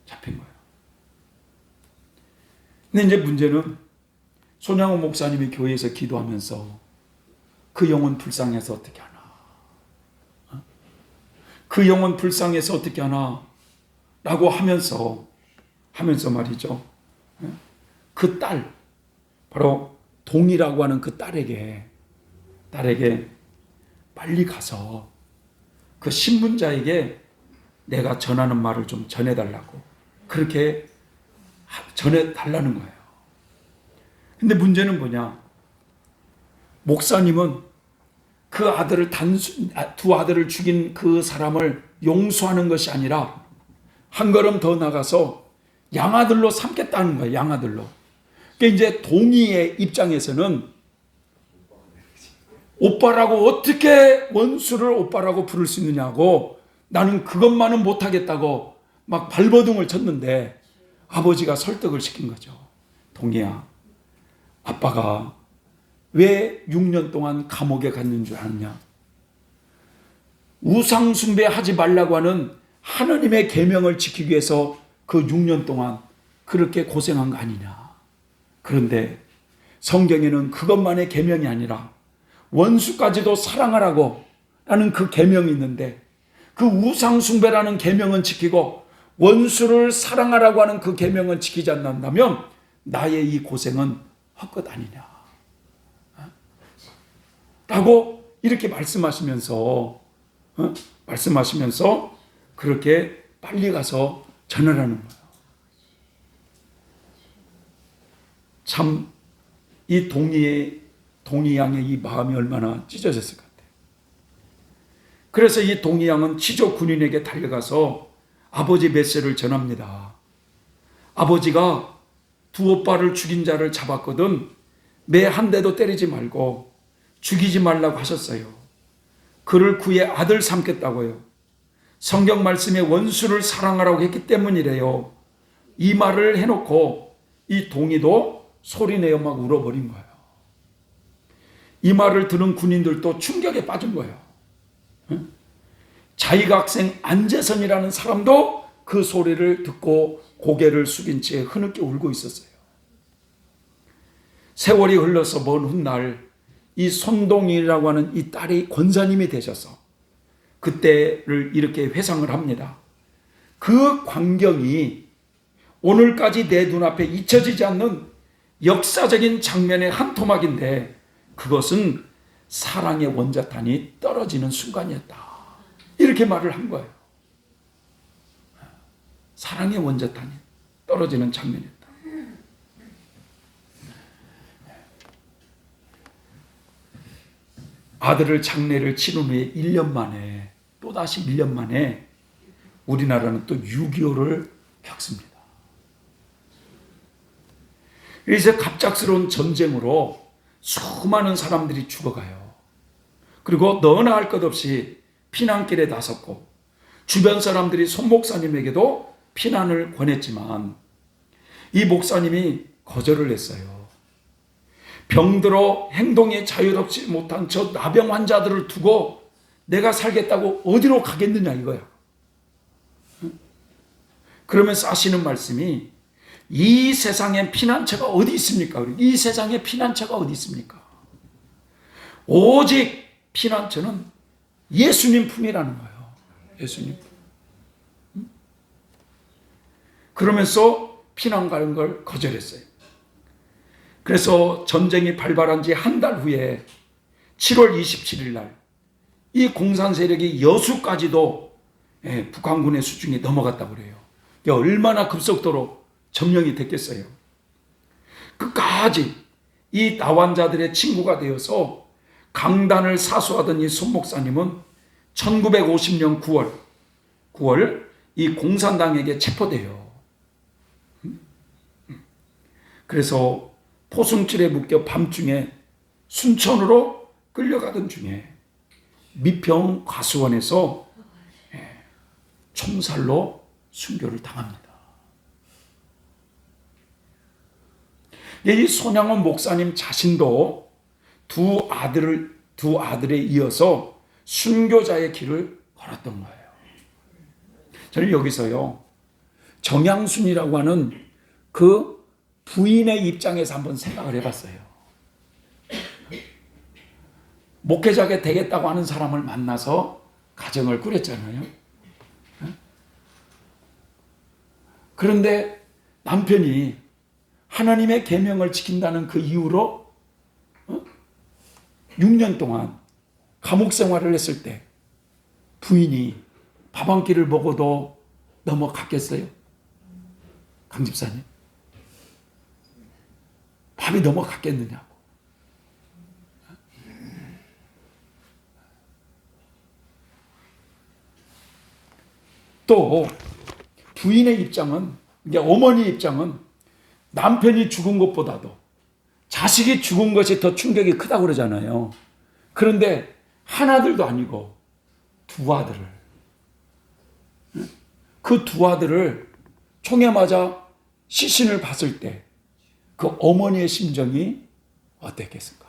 잡힌 거예요. 근데 이제 문제는 손양호 목사님이 교회에서 기도하면서 그 영혼 불쌍해서 어떻게 하나? 그 영혼 불쌍해서 어떻게 하나? 라고 하면서 말이죠. 그 딸, 바로 동이라고 하는 그 딸에게 빨리 가서 그 신문자에게 내가 전하는 말을 좀 전해달라고 그렇게 전해달라는 거예요. 근데 문제는 뭐냐? 목사님은 그 아들을 두 아들을 죽인 그 사람을 용서하는 것이 아니라 한 걸음 더 나가서 양아들로 삼겠다는 거예요. 양아들로. 그러니까 이제 동의의 입장에서는 오빠라고 어떻게 원수를 오빠라고 부를 수 있느냐고, 나는 그것만은 못하겠다고 막 발버둥을 쳤는데 아버지가 설득을 시킨 거죠. 동의야, 아빠가 왜 6년 동안 감옥에 갔는 줄 아느냐? 우상 숭배하지 말라고 하는 하나님의 계명을 지키기 위해서 그 6년 동안 그렇게 고생한 거 아니냐? 그런데 성경에는 그것만의 계명이 아니라 원수까지도 사랑하라고 라는 그 계명이 있는데, 그 우상 숭배라는 계명은 지키고 원수를 사랑하라고 하는 그 계명은 지키지 않는다면 나의 이 고생은 헛것 아니냐 라고 이렇게 말씀하시면서 그렇게 빨리 가서 전하라는 거예요. 참 이 동이 양의 이 마음이 얼마나 찢어졌을 것 같아요. 그래서 이 동이 양은 치조 군인에게 달려가서 아버지 메시지를 전합니다. 아버지가 두 오빠를 죽인 자를 잡았거든 매 한 대도 때리지 말고 죽이지 말라고 하셨어요. 그를 그의 아들 삼겠다고요. 성경 말씀에 원수를 사랑하라고 했기 때문이래요. 이 말을 해놓고 이 동이도 소리내어 막 울어버린 거예요. 이 말을 들은 군인들도 충격에 빠진 거예요. 자의학생 안재선이라는 사람도 그 소리를 듣고 고개를 숙인 채 흐느껴 울고 있었어요. 세월이 흘러서 먼 훗날 이 손동이라고 하는 이 딸이 권사님이 되셔서 그때를 이렇게 회상을 합니다. 그 광경이 오늘까지 내 눈앞에 잊혀지지 않는 역사적인 장면의 한 토막인데, 그것은 사랑의 원자탄이 떨어지는 순간이었다. 이렇게 말을 한 거예요. 사랑의 원자탄이 떨어지는 장면이었다. 아들을 장례를 치른 후에 1년 만에, 또다시 1년 만에 우리나라는 또 6.25를 겪습니다. 그래서 갑작스러운 전쟁으로 수많은 사람들이 죽어가요. 그리고 너나 할 것 없이 피난길에 나섰고 주변 사람들이 손 목사님에게도 피난을 권했지만 이 목사님이 거절을 했어요. 병들어 행동이 자유롭지 못한 저 나병 환자들을 두고 내가 살겠다고 어디로 가겠느냐 이거야. 그러면서 하시는 말씀이 이 세상에 피난처가 어디 있습니까? 이 세상에 피난처가 어디 있습니까? 오직 피난처는 예수님 품이라는 거예요. 예수님 품. 그러면서 피난 가는 걸 거절했어요. 그래서 전쟁이 발발한 지 한 달 후에 7월 27일 날 이 공산 세력이 여수까지도 북한군의 수중에 넘어갔다고 그래요. 얼마나 급속도로 점령이 됐겠어요. 끝까지 이 나환자들의 친구가 되어서 강단을 사수하던 이 손 목사님은 1950년 9월 이 공산당에게 체포돼요. 그래서 포승줄에 묶여 밤중에 순천으로 끌려가던 중에 미평 과수원에서 총살로 순교를 당합니다. 이 손양원 목사님 자신도 두 아들에 이어서 순교자의 길을 걸었던 거예요. 저는 여기서요, 정양순이라고 하는 그 부인의 입장에서 한번 생각을 해봤어요. 목회자가 되겠다고 하는 사람을 만나서 가정을 꾸렸잖아요. 그런데 남편이 하나님의 계명을 지킨다는 그 이유로 6년 동안 감옥 생활을 했을 때 부인이 밥 한 끼를 먹어도 넘어갔겠어요? 강 집사님, 밥이 넘어갔겠느냐고. 또 부인의 입장은, 이제 어머니 입장은 남편이 죽은 것보다도 자식이 죽은 것이 더 충격이 크다고 그러잖아요. 그런데 하나들도 아니고 두 아들을, 그 두 아들을 총에 맞아 시신을 봤을 때 그 어머니의 심정이 어땠겠습니까?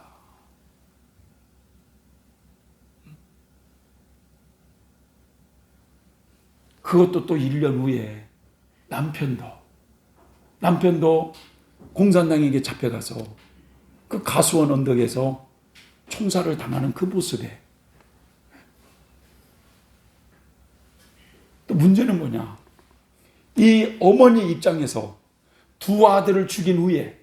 그것도 또 1년 후에 남편도 공산당에게 잡혀가서 그 가수원 언덕에서 총살을 당하는 그 모습에, 또 문제는 뭐냐, 이 어머니 입장에서 두 아들을 죽인 후에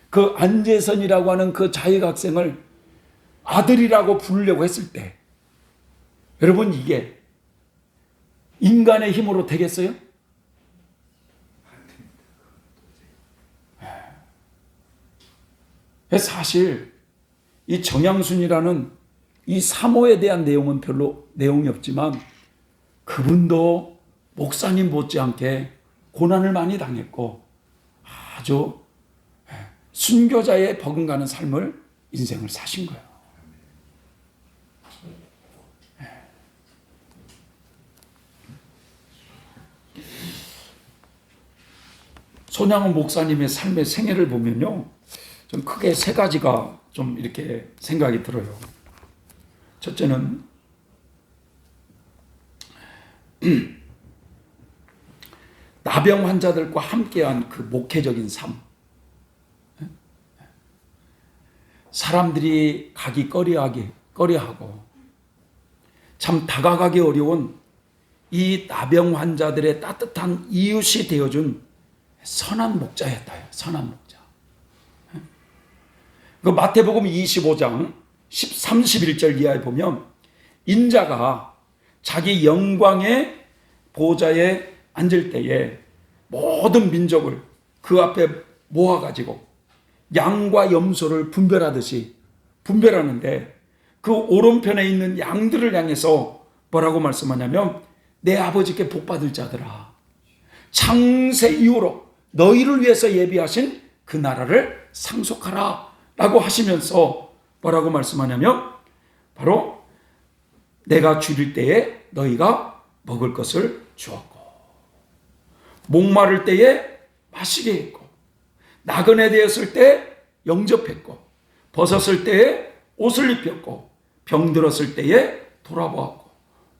그 안재선이라고 하는 그 자익학생을 아들이라고 부르려고 했을 때, 여러분 이게 인간의 힘으로 되겠어요? 사실 이 정양순이라는 이 사모에 대한 내용은 별로 내용이 없지만 그분도 목사님 못지않게 고난을 많이 당했고 아주 순교자의 버금가는 삶을, 인생을 사신 거예요. 손양원 목사님의 삶의 생애를 보면요, 좀 크게 세 가지가 좀 이렇게 생각이 들어요. 첫째는 나병 환자들과 함께한 그 목회적인 삶. 사람들이 가기 꺼려하고 참 다가가기 어려운 이 나병 환자들의 따뜻한 이웃이 되어준 선한 목자였다. 선한 목자. 그 마태복음 25장 31절 이하에 보면 인자가 자기 영광의 보좌에 앉을 때에 모든 민족을 그 앞에 모아가지고 양과 염소를 분별하듯이 분별하는데, 그 오른편에 있는 양들을 향해서 뭐라고 말씀하냐면, 내 아버지께 복받을 자들아, 창세 이후로 너희를 위해서 예비하신 그 나라를 상속하라, 라고 하시면서 뭐라고 말씀하냐면 바로 내가 줄일 때에 너희가 먹을 것을 주었고 목마를 때에 마시게 했고 나그네 되었을 때 영접했고 벗었을 때에 옷을 입혔고 병들었을 때에 돌아보았고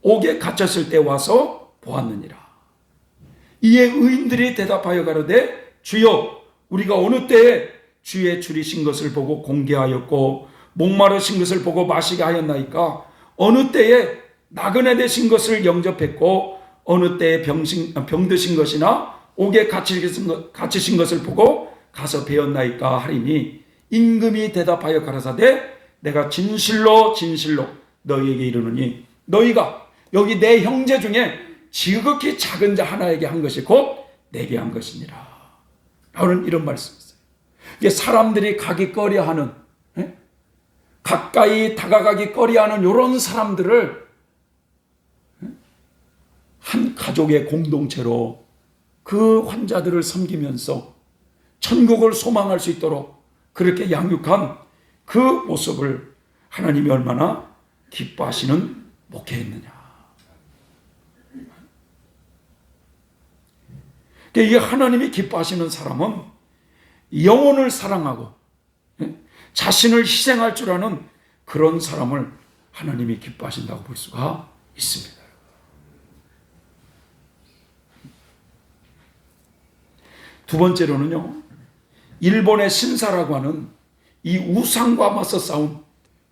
옥에 갇혔을 때 와서 보았느니라. 이에 의인들이 대답하여 가로되 주여 우리가 어느 때에 주의 줄이신 것을 보고 공개하였고 목마르신 것을 보고 마시게 하였나이까? 어느 때에 나그네 되신 것을 영접했고 어느 때에 병드신 것이나 옥에 갇히신 것을 보고 가서 배웠나이까 하리니 임금이 대답하여 가라사대 내가 진실로 진실로 너희에게 이르노니 너희가 여기 내 형제 중에 지극히 작은 자 하나에게 한 것이 곧 내게 한 것이니라 라는 이런 말씀이 있어요. 이게 사람들이 가기 꺼려하는 가까이 다가가기 꺼려하는 이런 사람들을 한 가족의 공동체로 그 환자들을 섬기면서 천국을 소망할 수 있도록 그렇게 양육한 그 모습을 하나님이 얼마나 기뻐하시는 목회였느냐. 이 하나님이 기뻐하시는 사람은 영혼을 사랑하고 자신을 희생할 줄 아는 그런 사람을 하나님이 기뻐하신다고 볼 수가 있습니다. 두 번째로는요, 일본의 신사라고 하는 이 우상과 맞서 싸운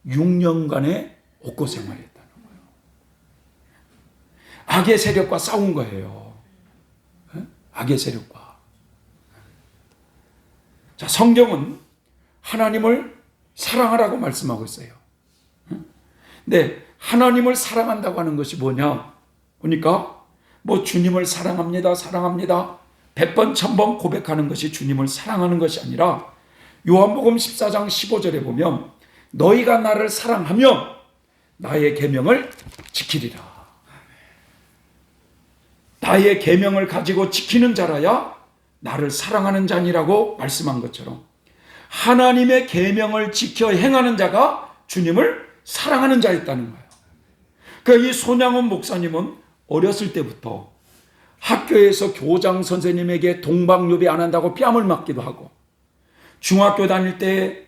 6년간의 옥고 생활이었다는 거예요. 악의 세력과 싸운 거예요. 악의 세력과. 자, 성경은 하나님을 사랑하라고 말씀하고 있어요. 근데 하나님을 사랑한다고 하는 것이 뭐냐? 보니까 뭐 주님을 사랑합니다, 사랑합니다. 100번, 1000번 고백하는 것이 주님을 사랑하는 것이 아니라 요한복음 14장 15절에 보면 너희가 나를 사랑하며 나의 계명을 지키리라. 나의 계명을 가지고 지키는 자라야 나를 사랑하는 자니라고 말씀한 것처럼 하나님의 계명을 지켜 행하는 자가 주님을 사랑하는 자였다는 거예요. 그러니까 이 손양원 목사님은 어렸을 때부터 학교에서 교장 선생님에게 동방요비 안 한다고 뺨을 맞기도 하고 중학교 다닐 때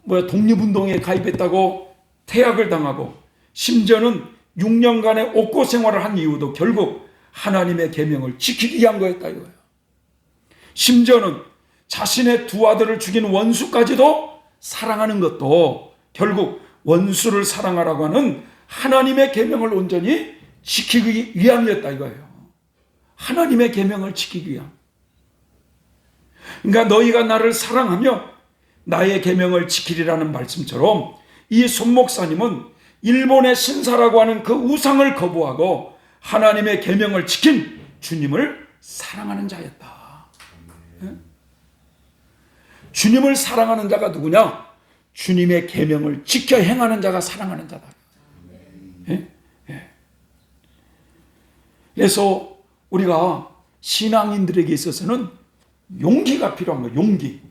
독립운동에 가입했다고 태학을 당하고 심지어는 6년간의 옥고 생활을 한 이유도 결국 하나님의 계명을 지키기 위한 거였다 이거예요. 심지어는 자신의 두 아들을 죽인 원수까지도 사랑하는 것도 결국 원수를 사랑하라고 하는 하나님의 계명을 온전히 지키기 위함이었다 이거예요. 하나님의 계명을 지키기 위함. 그러니까 너희가 나를 사랑하며 나의 계명을 지키리라는 말씀처럼 이 손 목사님은 일본의 신사라고 하는 그 우상을 거부하고 하나님의 계명을 지킨 주님을 사랑하는 자였다. 주님을 사랑하는 자가 누구냐? 주님의 계명을 지켜 행하는 자가 사랑하는 자다. 그래서 우리가 신앙인들에게 있어서는 용기가 필요한 거예요. 용기.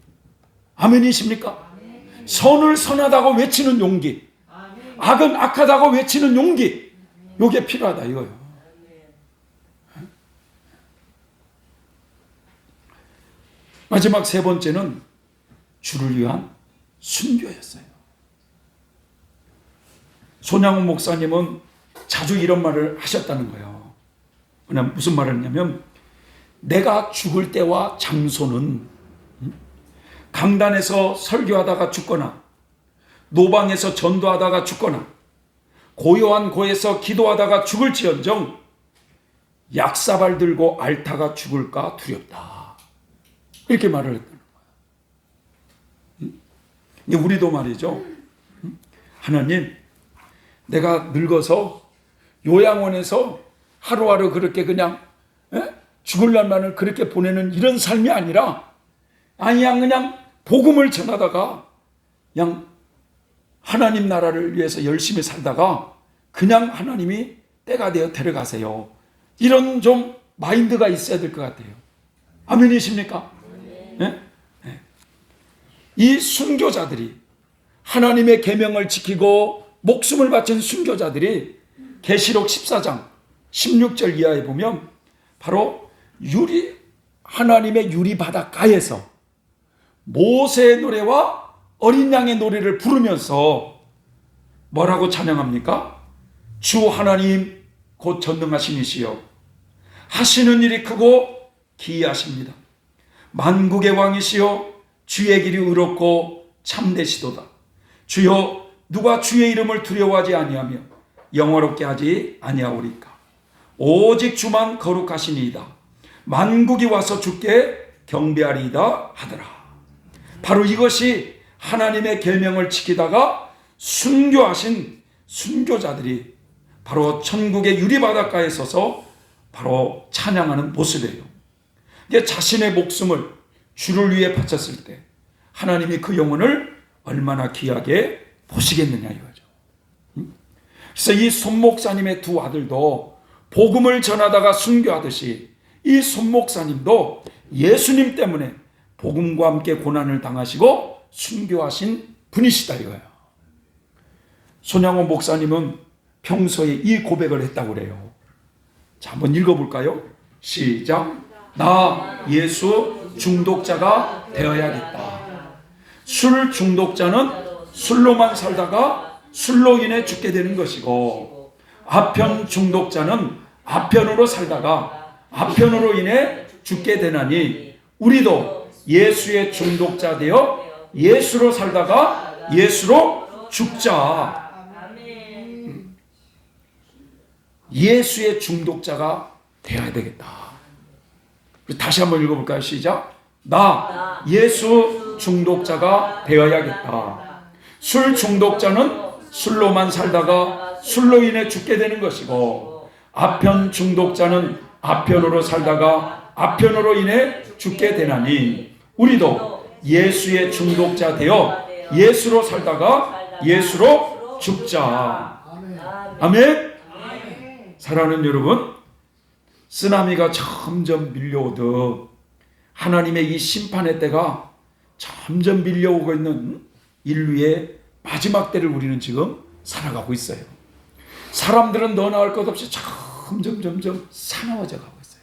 아멘이십니까? 선을 선하다고 외치는 용기, 악은 악하다고 외치는 용기, 이게 필요하다 이거예요. 마지막 세 번째는 주를 위한 순교였어요. 손양훈 목사님은 자주 이런 말을 하셨다는 거예요. 무슨 말을 했냐면 내가 죽을 때와 장소는 강단에서 설교하다가 죽거나 노방에서 전도하다가 죽거나 고요한 고에서 기도하다가 죽을지언정 약사발 들고 앓다가 죽을까 두렵다. 이렇게 말을 했다는 거예요. 우리도 말이죠. 하나님, 내가 늙어서 요양원에서 하루하루 그렇게 그냥 죽을 날만을 그렇게 보내는 이런 삶이 아니라 그냥 복음을 전하다가 그냥 하나님 나라를 위해서 열심히 살다가 그냥 하나님이 때가 되어 데려가세요. 이런 좀 마인드가 있어야 될 것 같아요. 아멘이십니까? 네? 네. 이 순교자들이 하나님의 계명을 지키고 목숨을 바친 순교자들이 계시록 14장 16절 이하에 보면 바로 하나님의 유리 바닷가에서 모세의 노래와 어린 양의 노래를 부르면서 뭐라고 찬양합니까? 주 하나님 곧 전능하신 이시여 하시는 일이 크고 기이하십니다. 만국의 왕이시여 주의 길이 의롭고 참되시도다. 주여 누가 주의 이름을 두려워하지 아니하며 영화롭게 하지 아니하오리까. 오직 주만 거룩하시니이다. 만국이 와서 주께 경배하리이다 하더라. 바로 이것이 하나님의 계명을 지키다가 순교하신 순교자들이 바로 천국의 유리바닷가에 서서 바로 찬양하는 모습이에요. 이게 자신의 목숨을 주를 위해 바쳤을 때 하나님이 그 영혼을 얼마나 귀하게 보시겠느냐 이거죠. 그래서 이 손목사님의 두 아들도 복음을 전하다가 순교하듯이 이 손목사님도 예수님 때문에 복음과 함께 고난을 당하시고 순교하신 분이시다 이거예요. 손양호 목사님은 평소에 이 고백을 했다고 그래요. 자, 한번 읽어볼까요? 시작. 나 예수 중독자가 되어야겠다. 술 중독자는 술로만 살다가 술로 인해 죽게 되는 것이고, 아편 중독자는 아편으로 살다가 아편으로 인해 죽게 되나니, 우리도 예수의 중독자 되어 예수로 살다가 예수로 죽자. 예수의 중독자가 되어야 되겠다. 다시 한번 읽어볼까요? 시작. 나 예수 중독자가 되어야겠다. 술 중독자는 술로만 살다가 술로 인해 죽게 되는 것이고, 아편 중독자는 아편으로 살다가 아편으로 인해 죽게 되나니, 우리도 예수의 중독자 되어 예수로 살다가 예수로 죽자. 아멘. 사랑하는 여러분, 쓰나미가 점점 밀려오듯 하나님의 이 심판의 때가 점점 밀려오고 있는 인류의 마지막 때를 우리는 지금 살아가고 있어요. 사람들은 너 나을 것 없이 점점 사나워져 가고 있어요.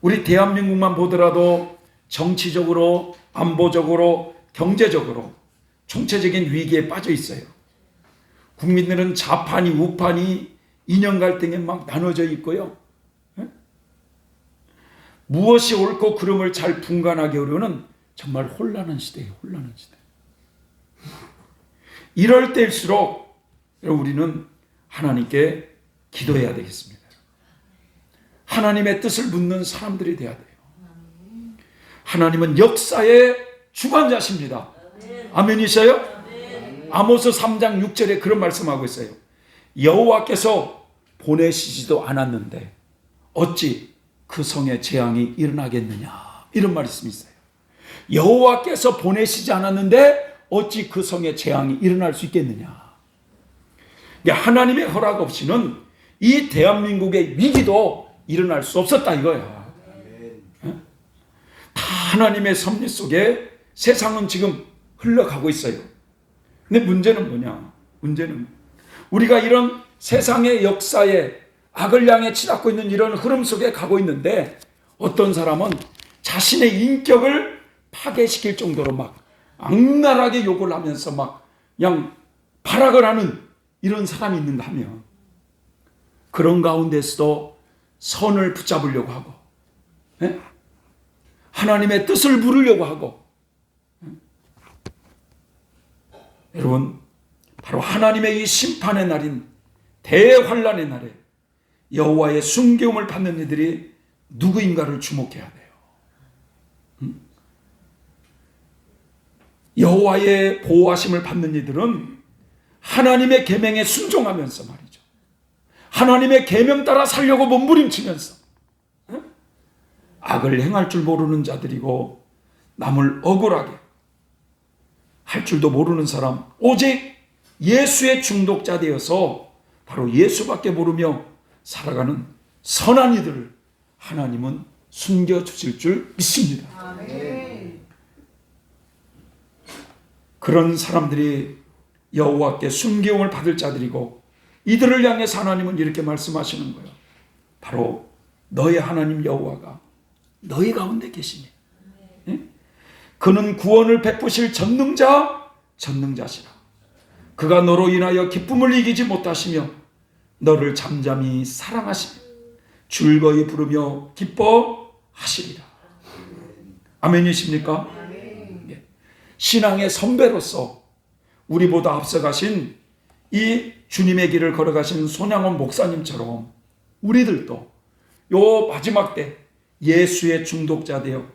우리 대한민국만 보더라도 정치적으로, 안보적으로, 경제적으로 총체적인 위기에 빠져 있어요. 국민들은 좌판이 우판이 이념 갈등에 막 나눠져 있고요. 무엇이 옳고 그름을 잘 분간하기 어려운 정말 혼란한 시대예요. 혼란한 시대. 이럴 때일수록 우리는 하나님께 기도해야 되겠습니다. 하나님의 뜻을 묻는 사람들이 돼야 돼요. 하나님은 역사의 주관자십니다. 아멘이셔요? 아모스 3장 6절에 그런 말씀하고 있어요. 여호와께서 보내시지도 않았는데 어찌 그 성에 재앙이 일어나겠느냐, 이런 말씀이 있어요. 여호와께서 보내시지 않았는데 어찌 그 성에 재앙이 일어날 수 있겠느냐. 하나님의 허락 없이는 이 대한민국의 위기도 일어날 수 없었다 이거야. 다 하나님의 섭리 속에 세상은 지금 흘러가고 있어요. 근데 문제는 뭐냐? 문제는 우리가 이런 세상의 역사에 악을 향해 치닫고 있는 이런 흐름 속에 가고 있는데, 어떤 사람은 자신의 인격을 파괴시킬 정도로 막 악랄하게 욕을 하면서 막 그냥 발악을 하는 이런 사람이 있는가 하면, 그런 가운데서도 선을 붙잡으려고 하고, 하나님의 뜻을 물으려고 하고, 여러분, 바로 하나님의 이 심판의 날인 대환란의 날에 여호와의 순교음을 받는 이들이 누구인가를 주목해야 돼요. 여호와의 보호하심을 받는 이들은 하나님의 계명에 순종하면서 말이죠. 하나님의 계명 따라 살려고 몸부림치면서 악을 행할 줄 모르는 자들이고, 남을 억울하게 할 줄도 모르는 사람, 오직 예수의 중독자 되어서 바로 예수밖에 모르며 살아가는 선한 이들을 하나님은 숨겨주실 줄 믿습니다. 아멘. 그런 사람들이 여호와께 순교를 받을 자들이고, 이들을 향해서 하나님은 이렇게 말씀하시는 거예요. 바로 너의 하나님 여호와가 너희 가운데 계시니, 예? 그는 구원을 베푸실 전능자시라. 그가 너로 인하여 기쁨을 이기지 못하시며 너를 잠잠히 사랑하시며 즐거이 부르며 기뻐하시리라. 아멘이십니까? 예. 신앙의 선배로서 우리보다 앞서가신 이 주님의 길을 걸어가신 손양원 목사님처럼 우리들도 요 마지막 때 예수의 중독자 되어